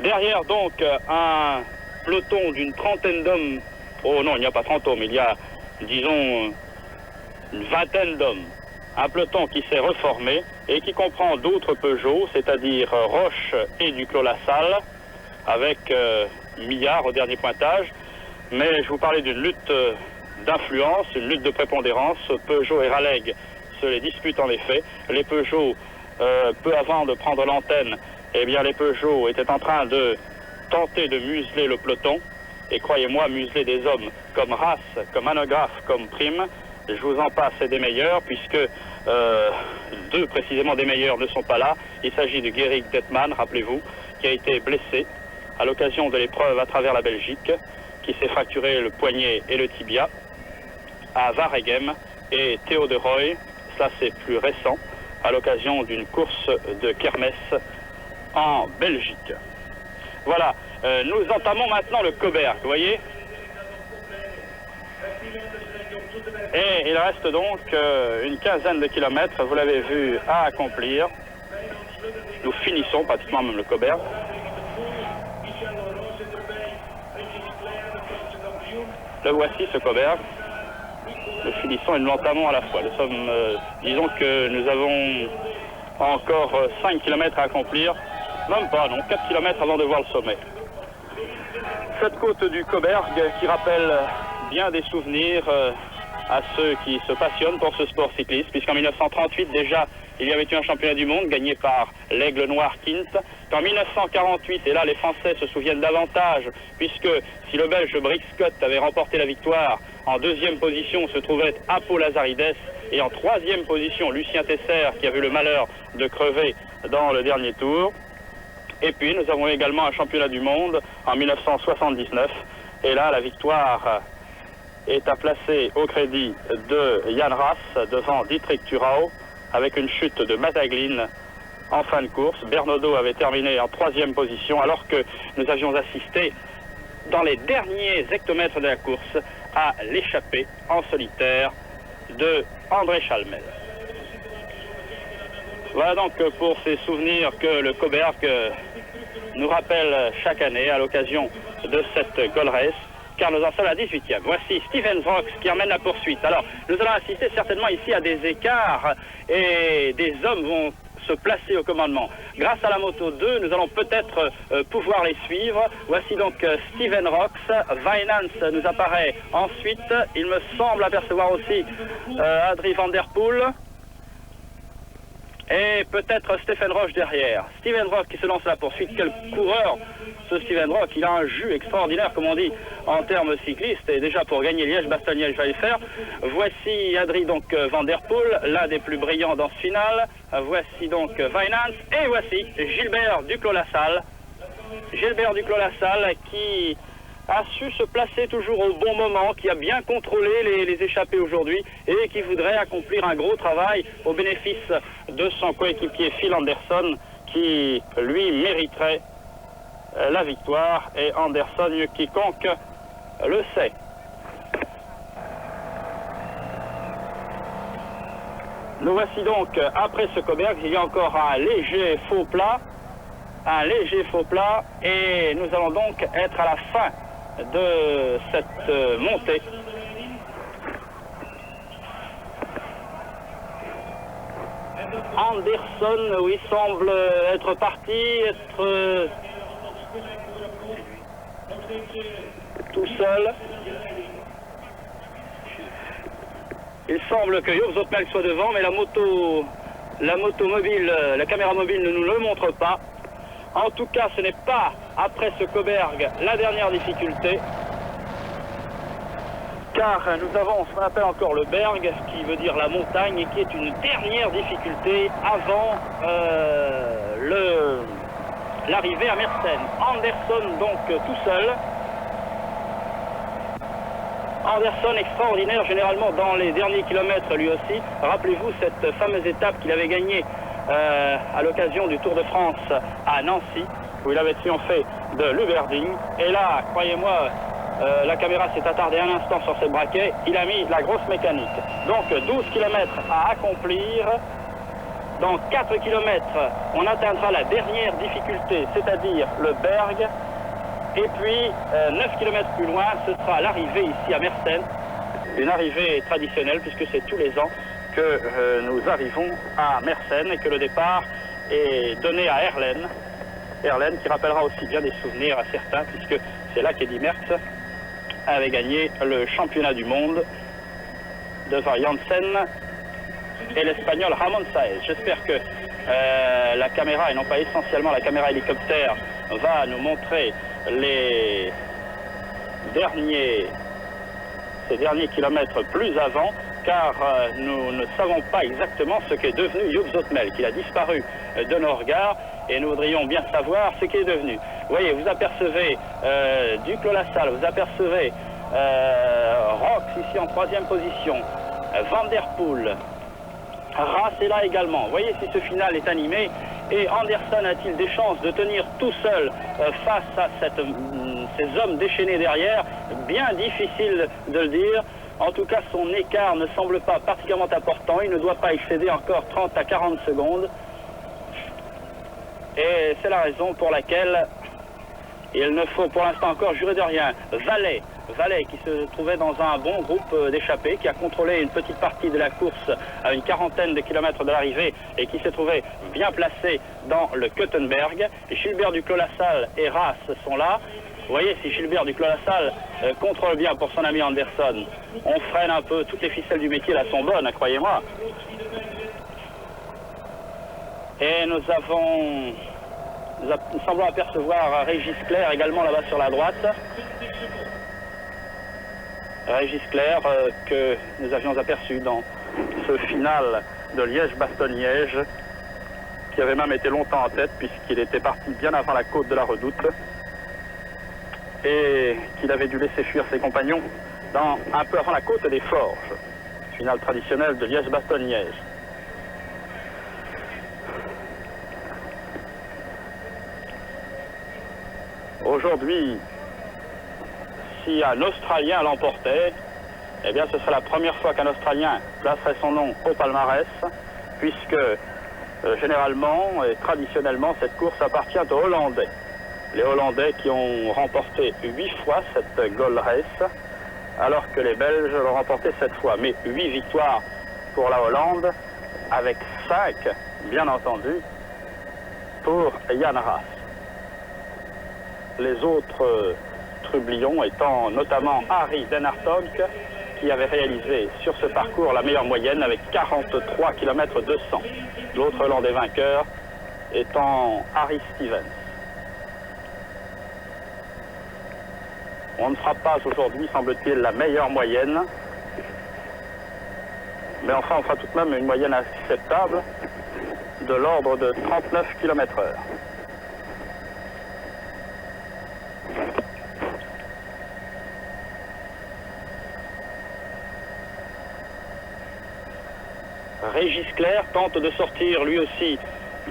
Derrière donc un peloton d'une trentaine d'hommes, oh non, il n'y a pas 30 hommes, il y a, disons, une vingtaine d'hommes. Un peloton qui s'est reformé et qui comprend d'autres Peugeot, c'est-à-dire Roche et Duclos-Lassalle, avec Millard au dernier pointage. Mais je vous parlais d'une lutte d'influence, une lutte de prépondérance. Peugeot et Raleigh se les disputent en effet. Les Peugeot, peu avant de prendre l'antenne, eh bien les Peugeot étaient en train de tenter de museler le peloton. Et croyez-moi, museler des hommes comme Haas, comme Hanegraaff, comme Prime, je vous en passe des meilleurs, puisque deux précisément des meilleurs ne sont pas là. Il s'agit de Gerrit Detman, rappelez-vous, qui a été blessé à l'occasion de l'épreuve à travers la Belgique, qui s'est fracturé le poignet et le tibia à Waregem, et Theo de Rooij, cela c'est plus récent, à l'occasion d'une course de kermesse en Belgique. Voilà, nous entamons maintenant le Koberg, vous voyez. Et il reste donc une quinzaine de kilomètres, vous l'avez vu, à accomplir. Nous finissons pratiquement même le Koberg. Le voici, ce Koberg. le finisson et nous l'entamons à la fois. Nous sommes, disons que nous avons encore 5 km à accomplir, même pas, non, 4 km avant de voir le sommet. Cette côte du Cauberg qui rappelle bien des souvenirs à ceux qui se passionnent pour ce sport cycliste, puisqu'en 1938 déjà, il y avait eu un championnat du monde gagné par l'Aigle Noir Kint. Qu'en 1948, et là les Français se souviennent davantage, puisque si le Belge Brick Scott avait remporté la victoire, en deuxième position se trouvait Apo Lazarides, et en troisième position Lucien Tesser, qui a eu le malheur de crever dans le dernier tour. Et puis nous avons également un championnat du monde en 1979, et là la victoire est à placer au crédit de Jan Raas devant Dietrich Thurau, avec une chute de Mataglin en fin de course. Bernaudot avait terminé en troisième position, alors que nous avions assisté dans les derniers hectomètres de la course à l'échappée en solitaire de André Chalmel. Voilà donc pour ces souvenirs que le Cauberg nous rappelle chaque année à l'occasion de cette Gold Race, car nous en sommes à la 18e. Voici Steven Rocks qui emmène la poursuite. Alors, nous allons assister certainement ici à des écarts et des hommes vont se placer au commandement. Grâce à la moto 2, nous allons peut-être pouvoir les suivre. Voici donc Steven Rocks. Wijnands nous apparaît ensuite. Il me semble apercevoir aussi Adrie van der Poel. Et peut-être Stephen Roche derrière. Steven Rock qui se lance à la poursuite. Quel coureur ce Steven Rock. Il a un jus extraordinaire, comme on dit, en termes cyclistes. Et déjà pour gagner Liège, Bastogne-Liège va le faire. Voici Adrie donc Van der Poel, l'un des plus brillants dans ce final. Voici donc Wijnands. Et voici Gilbert Duclos-Lassalle. Gilbert Duclos-Lassalle qui a su se placer toujours au bon moment, qui a bien contrôlé les échappées aujourd'hui et qui voudrait accomplir un gros travail au bénéfice de son coéquipier Phil Anderson, qui lui mériterait la victoire, et Anderson, mieux quiconque, le sait. Nous voici donc après ce Cauberg. Il y a encore un léger faux plat, et nous allons donc être à la fin de cette montée. Anderson, oui, semble être parti, être tout seul. Il semble que Joop Zoetemelk soit devant, mais la moto mobile, la caméra mobile ne nous le montre pas. En tout cas, ce n'est pas, après ce Cauberg, la dernière difficulté, car nous avons ce qu'on appelle encore le Berg, qui veut dire la montagne, et qui est une dernière difficulté avant l'arrivée à Mersenne. Anderson donc tout seul. Anderson extraordinaire généralement dans les derniers kilomètres lui aussi. Rappelez-vous cette fameuse étape qu'il avait gagnée à l'occasion du Tour de France à Nancy, où il avait triomphé de Luberding. Et là, croyez-moi, la caméra s'est attardée un instant sur ses braquets. Il a mis la grosse mécanique. Donc 12 km à accomplir. Dans 4 km, on atteindra la dernière difficulté, c'est-à-dire le Berg. Et puis 9 km plus loin, ce sera l'arrivée ici à Mersenne. Une arrivée traditionnelle, puisque c'est tous les ans que nous arrivons à Mersenne et que le départ est donné à Erlen. Erlen qui rappellera aussi bien des souvenirs à certains, puisque c'est là qu'Eddy Merckx avait gagné le championnat du monde devant Janssen et l'Espagnol Ramon Saez. J'espère que la caméra, et non pas essentiellement la caméra hélicoptère, va nous montrer ces derniers kilomètres plus avant, car nous ne savons pas exactement ce qu'est devenu Joop Zoetemelk. Il a disparu de nos regards et nous voudrions bien savoir ce qu'il est devenu. Vous voyez, vous apercevez Duclos-Lassalle, vous apercevez Rocks ici en troisième position, Van der Poel, Raas est là également. Vous voyez si ce final est animé, et Anderson a-t-il des chances de tenir tout seul face à ces hommes déchaînés derrière? Bien difficile de le dire. En tout cas, son écart ne semble pas particulièrement important. Il ne doit pas excéder encore 30 à 40 secondes. Et c'est la raison pour laquelle il ne faut pour l'instant encore jurer de rien. Vallet Vallet, qui se trouvait dans un bon groupe d'échappés, qui a contrôlé une petite partie de la course à une quarantaine de kilomètres de l'arrivée et qui s'est trouvé bien placé dans le Kuttenberg. Et Gilbert Duclos-Lassalle et Raas sont là. Vous voyez, si Gilbert Duclos-Lassalle contrôle bien pour son ami Anderson, on freine un peu, toutes les ficelles du métier là sont bonnes, croyez-moi. Et nous semblons apercevoir Régis Clerc également là-bas sur la droite. Régis Clerc que nous avions aperçu dans ce final de Liège-Bastogne-Liège, qui avait même été longtemps en tête puisqu'il était parti bien avant la côte de la Redoute et qu'il avait dû laisser fuir ses compagnons un peu avant la côte des Forges. Finale traditionnelle de Liège-Bastogne-Liège. Aujourd'hui, si un Australien l'emportait, eh bien ce serait la première fois qu'un Australien placerait son nom au palmarès, puisque généralement et traditionnellement cette course appartient aux Hollandais. Les Hollandais qui ont remporté 8 fois cette Gold Race, alors que les Belges l'ont remporté 7 fois. Mais 8 victoires pour la Hollande, avec 5, bien entendu, pour Jan Raas. Les autres trublions étant notamment Harry Den Hartog, qui avait réalisé sur ce parcours la meilleure moyenne avec 43 km 200. L'autre Hollandais vainqueur étant Harry Stevens. On ne fera pas aujourd'hui, semble-t-il, la meilleure moyenne, mais enfin on fera tout de même une moyenne acceptable de l'ordre de 39 km/h. Régis Clerc tente de sortir lui aussi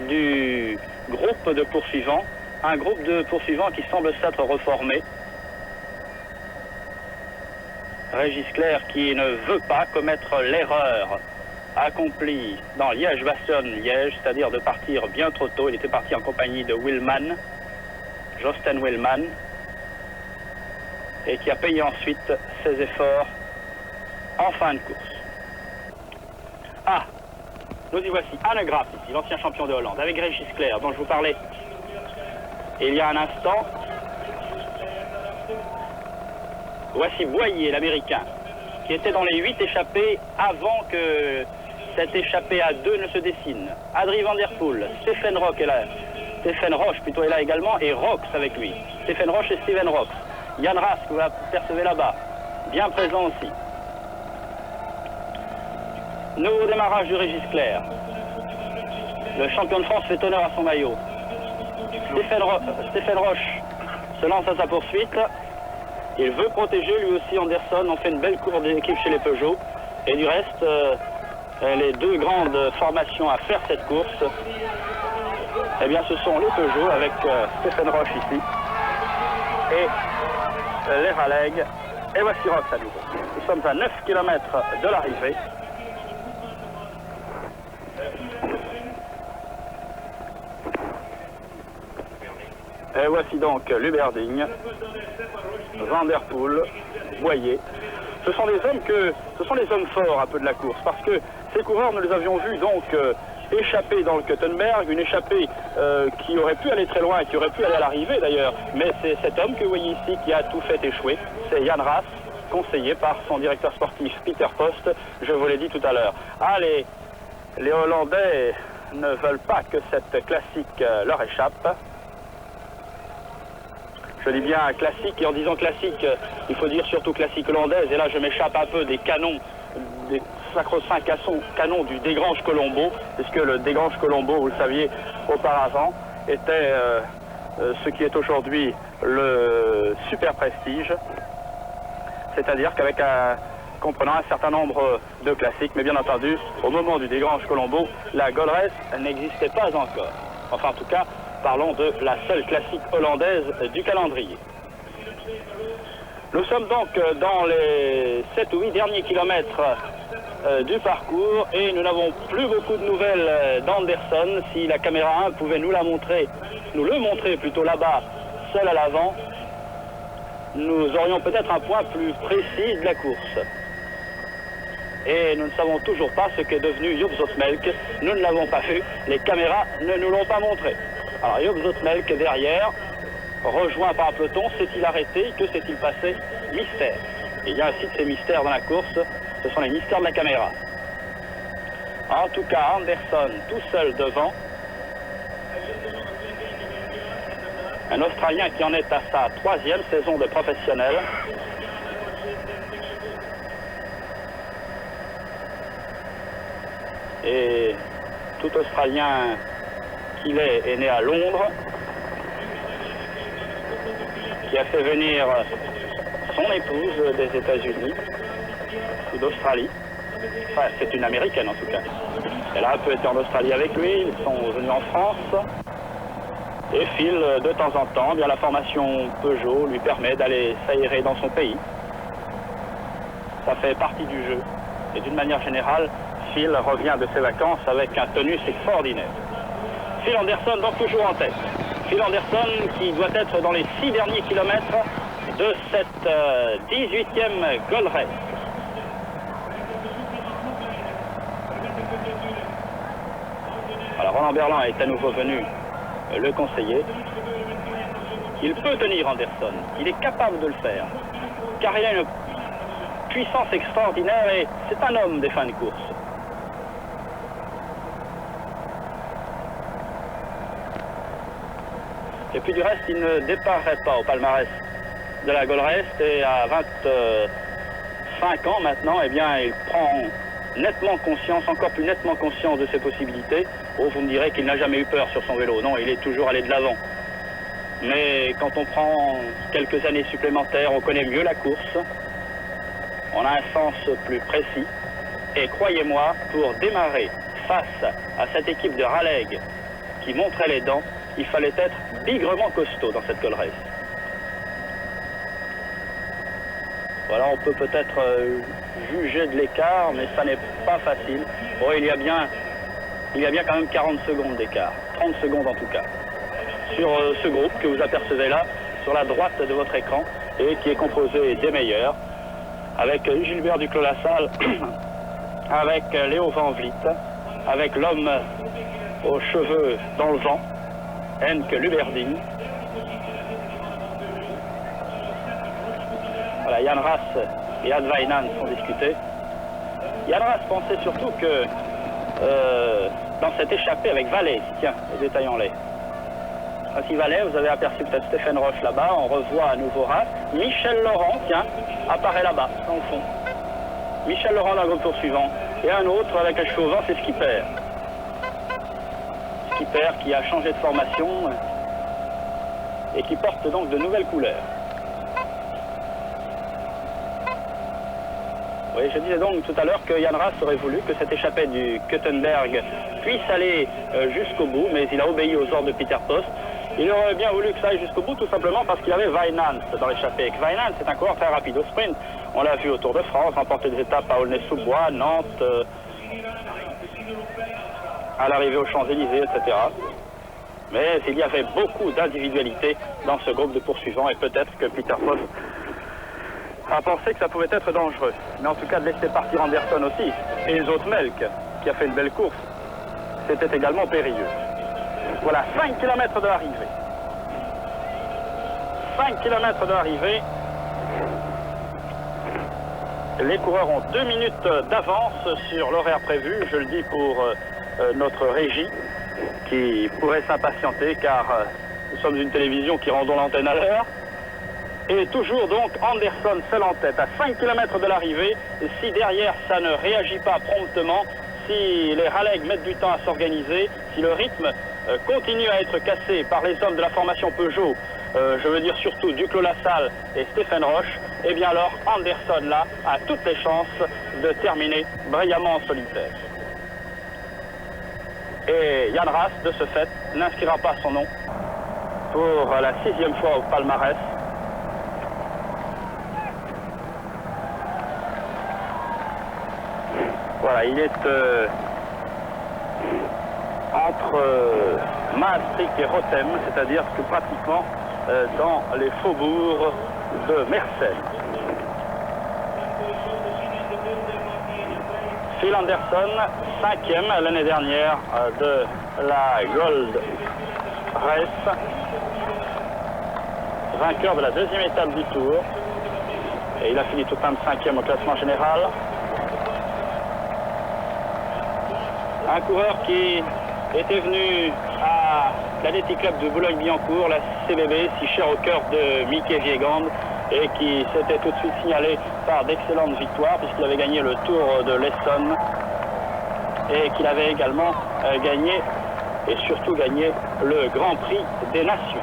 du groupe de poursuivants, un groupe de poursuivants qui semble s'être reformé. Régis Clerc qui ne veut pas commettre l'erreur accomplie dans Liège-Bastogne-Liège, c'est-à-dire de partir bien trop tôt. Il était parti en compagnie de Willman, Josten Willman, et qui a payé ensuite ses efforts en fin de course. Ah, nous y voici, Anne Graaf ici, l'ancien champion de Hollande, avec Régis Clerc, dont je vous parlais il y a un instant. Voici Boyer, l'Américain, qui était dans les 8 échappés avant que cette échappée à 2 ne se dessine. Adrie Van Der Poel, Stephen Roche est là. Stephen Roche plutôt est là également, et Rox avec lui. Stephen Roche et Steven Rox. Jan Raas, que vous apercevez là-bas, bien présent aussi. Nouveau démarrage du Régis Clerc. Le champion de France fait honneur à son maillot. Stephen Roche se lance à sa poursuite. Il veut protéger lui aussi Anderson. On fait une belle course d'équipe chez les Peugeot. Et du reste, les deux grandes formations à faire cette course, eh bien ce sont les Peugeot avec Stephen Roche ici. Et les Raleigh. Et voici Rox à nouveau. Nous sommes à 9 km de l'arrivée. Et voici donc Luberding, Van Der Poel, Boyer. Ce sont des hommes forts un peu de la course, parce que ces coureurs, nous les avions vus donc échapper dans le Kuttenberg, une échappée qui aurait pu aller très loin, qui aurait pu aller à l'arrivée d'ailleurs. Mais c'est cet homme que vous voyez ici qui a tout fait échouer, c'est Jan Raas, conseillé par son directeur sportif Peter Post, je vous l'ai dit tout à l'heure. Ah, les Hollandais ne veulent pas que cette classique leur échappe. Je dis bien classique, et en disant classique, il faut dire surtout classique hollandaise, et là je m'échappe un peu des canons, des sacro-saints canons du Desgranges Colombo, puisque le Desgranges Colombo, vous le saviez auparavant, était ce qui est aujourd'hui le Super Prestige, c'est-à-dire qu'avec comprenant un certain nombre de classiques, mais bien entendu, au moment du Desgranges Colombo, la Gold Race n'existait pas encore. Enfin, en tout cas, parlons de la seule classique hollandaise du calendrier. Nous sommes donc dans les 7 ou 8 derniers kilomètres du parcours et nous n'avons plus beaucoup de nouvelles d'Anderson. Si la caméra 1 pouvait nous le montrer plutôt là-bas, seul à l'avant. nous aurions peut-être un point plus précis de la course. Et nous ne savons toujours pas ce qu'est devenu Joop Zoetemelk. Nous ne l'avons pas vu, les caméras ne nous l'ont pas montré. Alors Joop Zoetemelk derrière, rejoint par un peloton, s'est-il arrêté? Que s'est-il passé? Mystère. Et il y a aussi de ces mystères dans la course, ce sont les mystères de la caméra. En tout cas, Anderson tout seul devant. Un Australien qui en est à sa 3e saison de professionnel. Et tout Australien qu'il est né à Londres, qui a fait venir son épouse des États-Unis ou d'Australie. Enfin, c'est une Américaine en tout cas. Elle a un peu été en Australie avec lui, ils sont venus en France et Phil, de temps en temps, bien, la formation Peugeot lui permet d'aller s'aérer dans son pays. Ça fait partie du jeu. Et d'une manière générale, Phil revient de ses vacances avec un tonus extraordinaire. Phil Anderson donc toujours en tête. Phil Anderson qui doit être dans les 6 derniers kilomètres de cette 18e Gold Race. Alors Roland Berland est à nouveau venu le conseiller. Il peut tenir Anderson, il est capable de le faire, car il a une puissance extraordinaire et c'est un homme des fins de course. Et puis du reste, il ne déparerait pas au palmarès de la Gold Race et à 25 ans maintenant, eh bien, il prend nettement conscience, encore plus nettement conscience de ses possibilités. Oh, vous me direz qu'il n'a jamais eu peur sur son vélo. Non, il est toujours allé de l'avant. Mais quand on prend quelques années supplémentaires, on connaît mieux la course. On a un sens plus précis. Et croyez-moi, pour démarrer face à cette équipe de Raleigh qui montrait les dents, il fallait être bigrement costaud dans cette Gold Race. Voilà, on peut peut-être juger de l'écart, mais ça n'est pas facile. Oh, il y a bien quand même 40 secondes d'écart, 30 secondes en tout cas, sur ce groupe que vous apercevez là, sur la droite de votre écran, et qui est composé des meilleurs, avec Gilbert Duclos-Lassalle, avec Léo Van Vliet, avec l'homme aux cheveux dans le vent, Henk Luberding. Voilà, Jan Raas et Ad Wijnand sont discutés. Jan Raas pensait surtout que dans cette échappée avec Valais, tiens, détaillons-les. Voici Valais, vous avez aperçu peut-être Stéphane Roche là-bas, on revoit à nouveau Raas. Michel Laurent, tiens, apparaît là-bas, dans le fond. Michel Laurent dans le groupe poursuivant. Et un autre avec les cheveux au vent, c'est Skipper. Skipper qui a changé de formation et qui porte donc de nouvelles couleurs. Oui, je disais donc tout à l'heure que Jan Raas aurait voulu que cette échappée du Kuttenberg puisse aller jusqu'au bout, mais il a obéi aux ordres de Peter Post. Il aurait bien voulu que ça aille jusqu'au bout, tout simplement parce qu'il y avait Wijnand dans l'échappée. Wijnand, c'est un coureur très rapide au sprint. On l'a vu au Tour de France, remporter des étapes à Aulnay-sous-Bois, Nantes, à l'arrivée aux Champs-Élysées, etc. Mais il y avait beaucoup d'individualité dans ce groupe de poursuivants et peut-être que Peter Post a pensé que ça pouvait être dangereux. Mais en tout cas, de laisser partir Anderson aussi, et Zoetemelk, qui a fait une belle course, c'était également périlleux. Voilà, 5 km de l'arrivée. 5 km de l'arrivée. Les coureurs ont 2 minutes d'avance sur l'horaire prévu, je le dis pour notre régie, qui pourrait s'impatienter, car nous sommes une télévision qui rendons l'antenne à l'heure. Et toujours donc Anderson seul en tête à 5 km de l'arrivée. Si derrière ça ne réagit pas promptement, si les Raleigh mettent du temps à s'organiser, si le rythme continue à être cassé par les hommes de la formation Peugeot, je veux dire surtout Duclos-Lassalle et Stéphane Roche, eh bien alors Anderson là a toutes les chances de terminer brillamment en solitaire. Et Jan Raas, de ce fait, n'inscrira pas son nom pour la 6e fois au palmarès. Voilà, il est entre Maastricht et Rotem, c'est-à-dire que pratiquement dans les faubourgs de Mersenne. Phil Anderson, 5e l'année dernière de la Gold Race, vainqueur de la 2e étape du Tour, et il a fini tout de même 5e au classement général. Un coureur qui était venu à l'Athletic Club de Boulogne-Billancourt, la CBB, si cher au cœur de Mickey Viegand, et qui s'était tout de suite signalé par d'excellentes victoires, puisqu'il avait gagné le Tour de l'Essonne, et qu'il avait également gagné, et surtout gagné, le Grand Prix des Nations.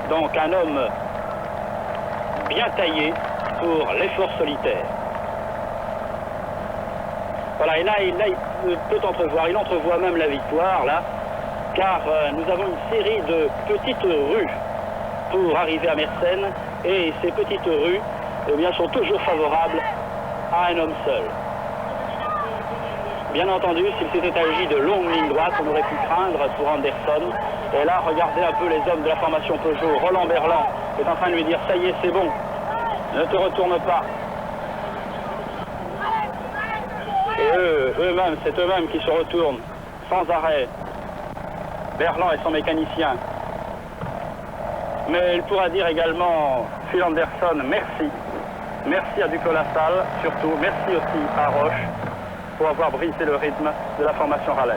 Donc un homme bien taillé pour l'effort solitaire. Voilà, et là, il peut entrevoir, il entrevoit même la victoire, là, car nous avons une série de petites rues pour arriver à Mersenne, et ces petites rues, eh bien, sont toujours favorables à un homme seul. Bien entendu, s'il s'était agi de longues lignes droites, on aurait pu craindre pour Anderson. Et là, regardez un peu les hommes de la formation Peugeot. Roland Berland est en train de lui dire, ça y est, c'est bon, ne te retourne pas. Et eux-mêmes, c'est eux-mêmes qui se retournent sans arrêt. Berland et son mécanicien. Mais il pourra dire également, Phil Anderson, merci. Merci à Duclos-Lassalle, surtout. Merci aussi à Roche pour avoir brisé le rythme de la formation Raleigh.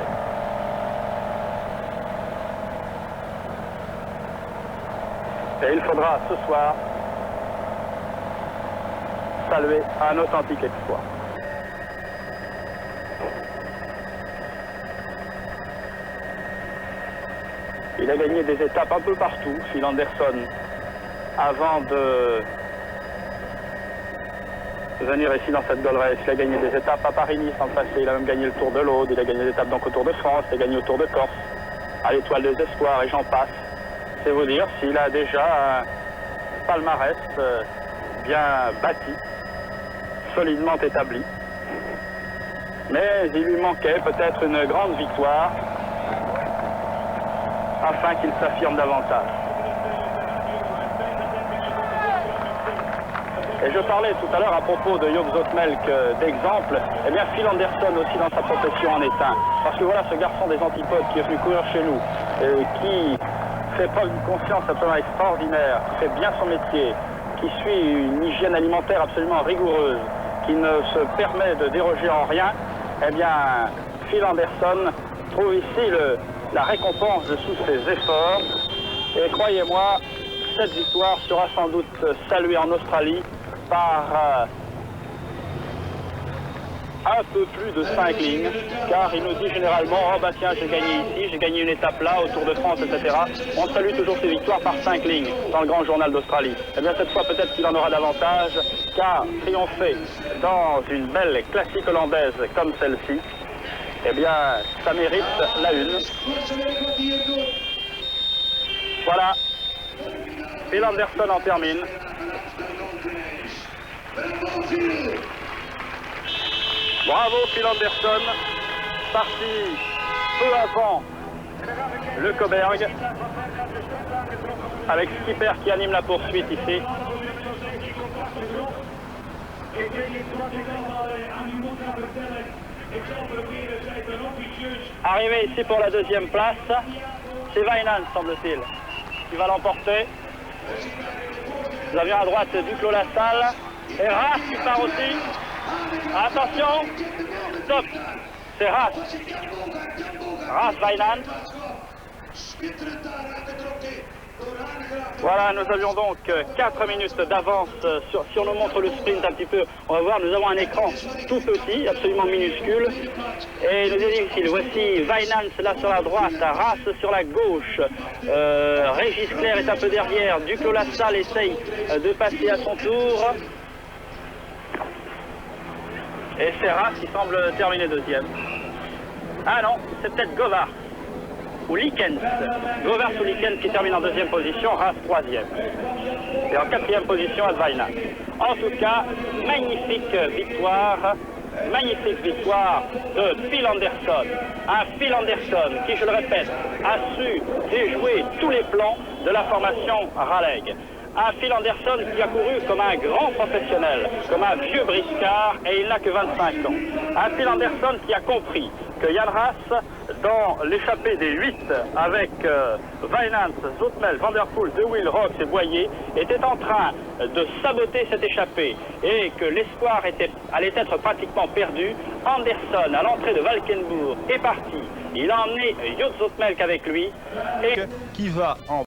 Et il faudra ce soir saluer un authentique exploit. Il a gagné des étapes un peu partout, Phil Anderson, avant de venir ici dans cette Gold Race. Il a gagné des étapes à Paris-Nice en passé, il a même gagné le Tour de l'Aude, il a gagné des étapes donc au Tour de France, il a gagné au Tour de Corse, à l'Étoile des Espoirs et j'en passe. C'est vous dire s'il a déjà un palmarès bien bâti, solidement établi. Mais il lui manquait peut-être une grande victoire afin qu'il s'affirme davantage. Et je parlais tout à l'heure à propos de Joop Zoetemelk d'exemple, eh bien Phil Anderson aussi dans sa profession en est un. Parce que voilà ce garçon des antipodes qui est venu courir chez nous, qui fait preuve d'une conscience absolument extraordinaire, qui fait bien son métier, qui suit une hygiène alimentaire absolument rigoureuse, qui ne se permet de déroger en rien, eh bien Phil Anderson trouve ici la récompense de tous ses efforts. Et croyez-moi, cette victoire sera sans doute saluée en Australie par un peu plus de 5 lignes, car il nous dit généralement, oh bah tiens, j'ai gagné ici, j'ai gagné une étape là, au Tour de France, etc. On salue toujours ces victoires par 5 lignes dans le Grand Journal d'Australie. Eh bien cette fois peut-être qu'il en aura davantage, car triompher dans une belle classique hollandaise comme celle-ci, eh bien ça mérite la une. Voilà, Phil Anderson en termine. Bravo Phil Anderson, parti peu avant le Coberg, avec Skipper qui anime la poursuite ici. Arrivé ici pour la deuxième place, c'est Weinand semble-t-il qui va l'emporter. Nous avions à droite Duclos-Lassalle et Raas qui part aussi. Attention, stop, c'est Raas. Raas Weinand. Voilà, nous avions donc 4 minutes d'avance si on nous montre le sprint un petit peu, on va voir, nous avons un écran tout petit, absolument minuscule, et il nous est difficile. Voici Weinand là sur la droite, Raas sur la gauche, Régis Clerc est un peu derrière, Duclos-Lassalle essaye de passer à son tour, et c'est Raas qui semble terminer deuxième. Ah non, c'est peut-être Govart. Ou Likens, Govart ou Likens qui termine en deuxième position, Raas troisième. Et en quatrième position, Weinand. En tout cas, magnifique victoire magnifique victoire de Phil Anderson. Un Phil Anderson qui, je le répète, a su déjouer tous les plans de la formation Raleigh. Un Phil Anderson qui a couru comme un grand professionnel, comme un vieux briscard, et il n'a que 25 ans. Un Phil Anderson qui a compris que Jan Raas, dans l'échappée des 8, avec Wijnands, Zoutmel, Van der Poel, De Wiel, Rox et Boyer, était en train de saboter cette échappée et que l'espoir allait être pratiquement perdu. Anderson, à l'entrée de Valkenburg, est parti. Il a emmené Joost Zoutmelk avec lui. Qui va en